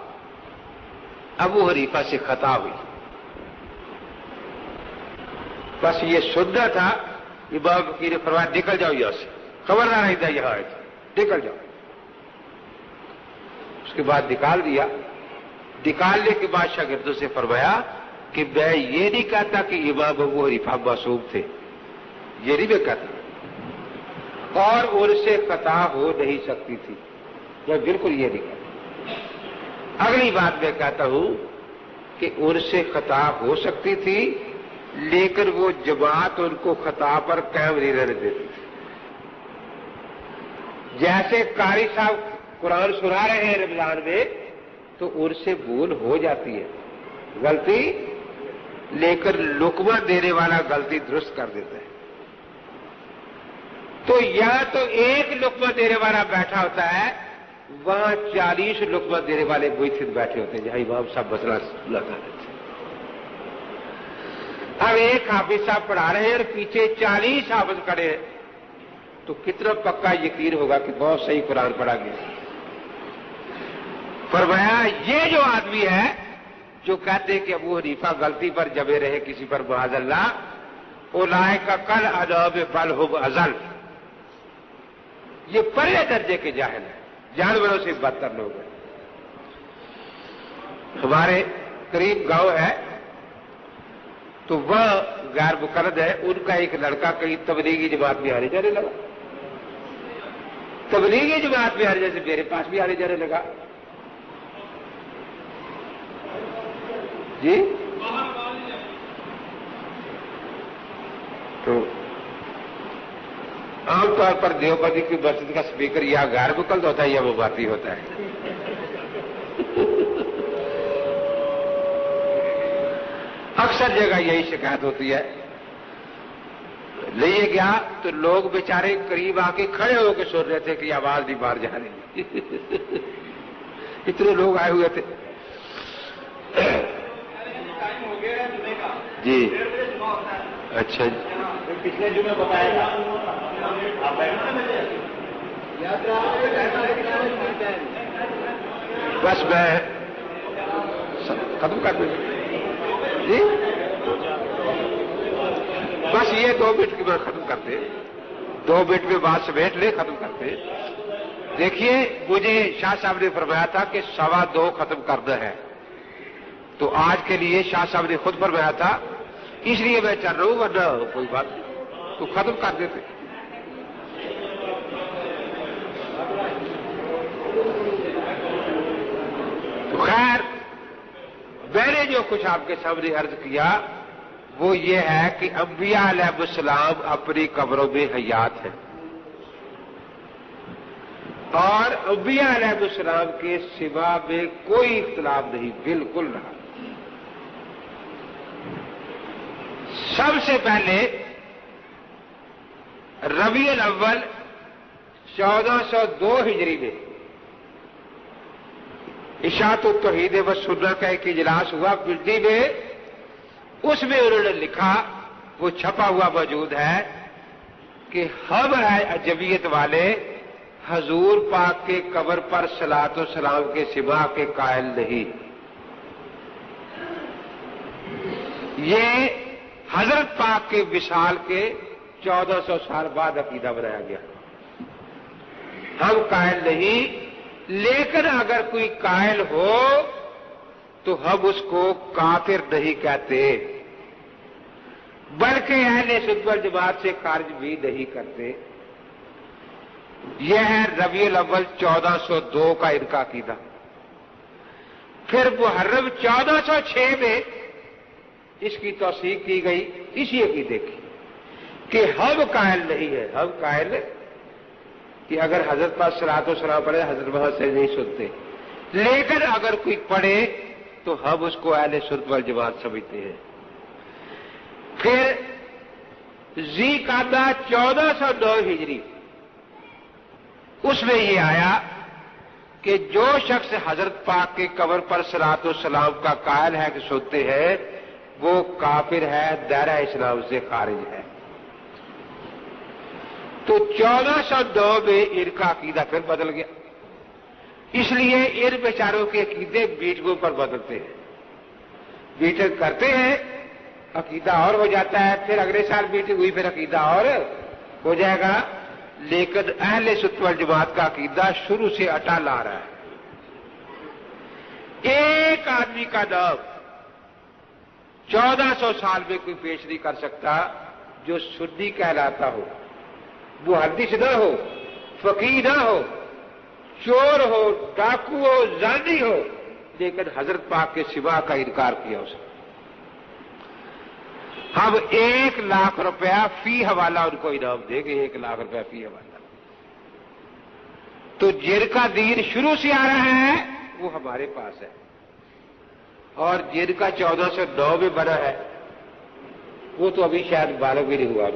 ابو حنیفہ سے خطا ہوئی. بس یہ سننا تھا. امام وکیع نے فرمایا نکل جاؤ یہاں سے، خبردار رہتا یہاں آئے تھے، نکل جاؤ. اس کے بعد نکال دیا. نکالنے کے بعد شاگردوں سے فرمایا کہ میں یہ نہیں کہتا کہ امام ابو حنیفہ معصوم تھے، یہ نہیں میں کہتا، اور ان سے خطا ہو نہیں سکتی تھی، میں بالکل یہ نہیں کہتا. اگلی بات میں کہتا ہوں کہ ان سے خطا ہو سکتی تھی، لیکن وہ جماعت ان کو خطا پر قائم نہیں رہنے دیتی تھی. جیسے قاری صاحب قرآن سنا رہے ہیں رمضان میں تو ان سے بھول ہو جاتی ہے، غلطی، لیکن لقمہ دینے والا غلطی درست کر دیتا ہے. تو یا تو ایک لقمہ دینے والا بیٹھا ہوتا ہے، وہاں 40 لقمہ دینے والے مجتہد بیٹھے ہوتے ہیں جہاں امام صاحب مسئلہ لگا رہے تھے. اب ایک حافظ صاحب پڑھا رہے ہیں اور پیچھے 40 حافظ کھڑے ہیں، تو کتنا پکا یقین ہوگا کہ بہت صحیح قرآن پڑھا گیا. فرمایا یہ جو آدمی ہے جو کہتے ہیں کہ ابو حنیفہ غلطی پر جمے رہے کسی پر معاذ اللہ، اولئک کل عذاب بل هم ازل، یہ پہلے درجے کے جاہل ہیں، جانوروں سے بدتر لوگ ہیں. ہمارے قریب گاؤں ہے تو وہ غیر مقلد ہے، ان کا ایک لڑکا کہیں تبلیغی جماعت میں آنے جانے لگا. تبلیغی جماعت میں آنے جیسے میرے پاس بھی آنے جانے لگا جی. تو عام طور پر دیوبندی کی مسجد کا اسپیکر یا غیر مقلد ہوتا ہے یا مباحثی ہوتا ہے. اکثر جگہ یہی شکایت ہوتی ہے. لیے گیا تو لوگ بیچارے قریب آ کے کھڑے ہو کے سن رہے تھے کہ آواز نہیں باہر جا رہی. اتنے لوگ آئے ہوئے تھے. جی اچھا جی. پچھلے جمعے بتایا بس میں ختم کر دوں جی. بس یہ 2 منٹ کی بات ختم کرتے, 2 منٹ میں بات سمیٹ لے ختم کرتے. دیکھیے مجھے شاہ صاحب نے فرمایا تھا کہ 2:15 ختم کرنا ہے, تو آج کے لیے شاہ صاحب نے خود فرمایا تھا اس لیے میں چل رہا ہوں, ورنہ کوئی بات نہیں تو ختم کر دیتے. تو خیر میں نے جو کچھ آپ کے سامنے عرض کیا وہ یہ ہے کہ انبیاء علیہ السلام اپنی قبروں میں حیات ہیں, اور انبیاء علیہ السلام کے سوا میں کوئی اختلاف نہیں, بالکل رہا. سب سے پہلے ربیع الاول 1402 ہجری میں اشاعت التوحید و سنت کا ایک اجلاس ہوا پنڈی میں. اس میں انہوں نے لکھا, وہ چھپا ہوا موجود ہے, کہ ہم ہیں جمعیت والے حضور پاک کے قبر پر صلاۃ و سلام کے سوا کے قائل نہیں. یہ حضرت پاک کے وصال کے 1400 سال بعد عقیدہ بنایا گیا. ہم قائل نہیں, لیکن اگر کوئی قائل ہو تو ہم اس کو کافر نہیں کہتے, بلکہ اہل سنت والجماعت سے خارج بھی نہیں کرتے. یہ ہے ربیع الاول 1402 کا ان کا عقیدہ. پھر محرم 1406 میں اس کی توثیق کی گئی اسی عقیدے کی کہ ہم قائل نہیں ہیں, ہم قائل کہ اگر حضرت پاک صلاۃ و سلام پڑھے حضرت وہاں سے نہیں سنتے, لیکن اگر کوئی پڑھے تو ہم اس کو اہل سنت والجماعت سمجھتے ہیں. پھر ذی قعدہ 1409 ہجری اس میں یہ آیا کہ جو شخص حضرت پاک کے قبر پر صلاۃ و سلام کا قائل ہے کہ سنتے ہیں وہ کافر ہے, دائرہ اسلام سے خارج ہے. تو 1409 میں ان کا عقیدہ پھر بدل گیا. اس لیے ان بیچاروں کے عقیدے میٹنگوں پر بدلتے ہیں, میٹنگ کرتے ہیں عقیدہ اور ہو جاتا ہے, پھر اگلے سال میٹنگ ہوئی پھر عقیدہ اور ہو جائے گا. لیکن اہل سنت والجماعت کا عقیدہ شروع سے اٹل آ رہا ہے. ایک آدمی کا نام 1400 سال میں کوئی پیش نہیں کر سکتا جو سنی کہلاتا ہو, محدث نہ ہو, فقیہ نہ ہو, چور ہو, ڈاکو ہو, زانی ہو, لیکن حضرت پاک کے سوا کا انکار کیا اس نے. ہم 1,00,000 روپیہ فی حوالہ ان کو انعام دیں گے, 1,00,000 روپیہ فی حوالہ. تو جن کا دین شروع سے آ رہا ہے وہ ہمارے پاس ہے, اور جن کا 1409 میں بنا ہے وہ تو ابھی شاید بالغ بھی نہیں ہوا,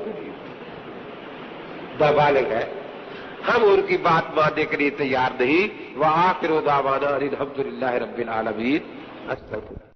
نابالغ ہے. ہم ان کی بات ماننے کے لیے تیار نہیں. وآخر دعوانا ان الحمد للہ رب العالمین. استغفر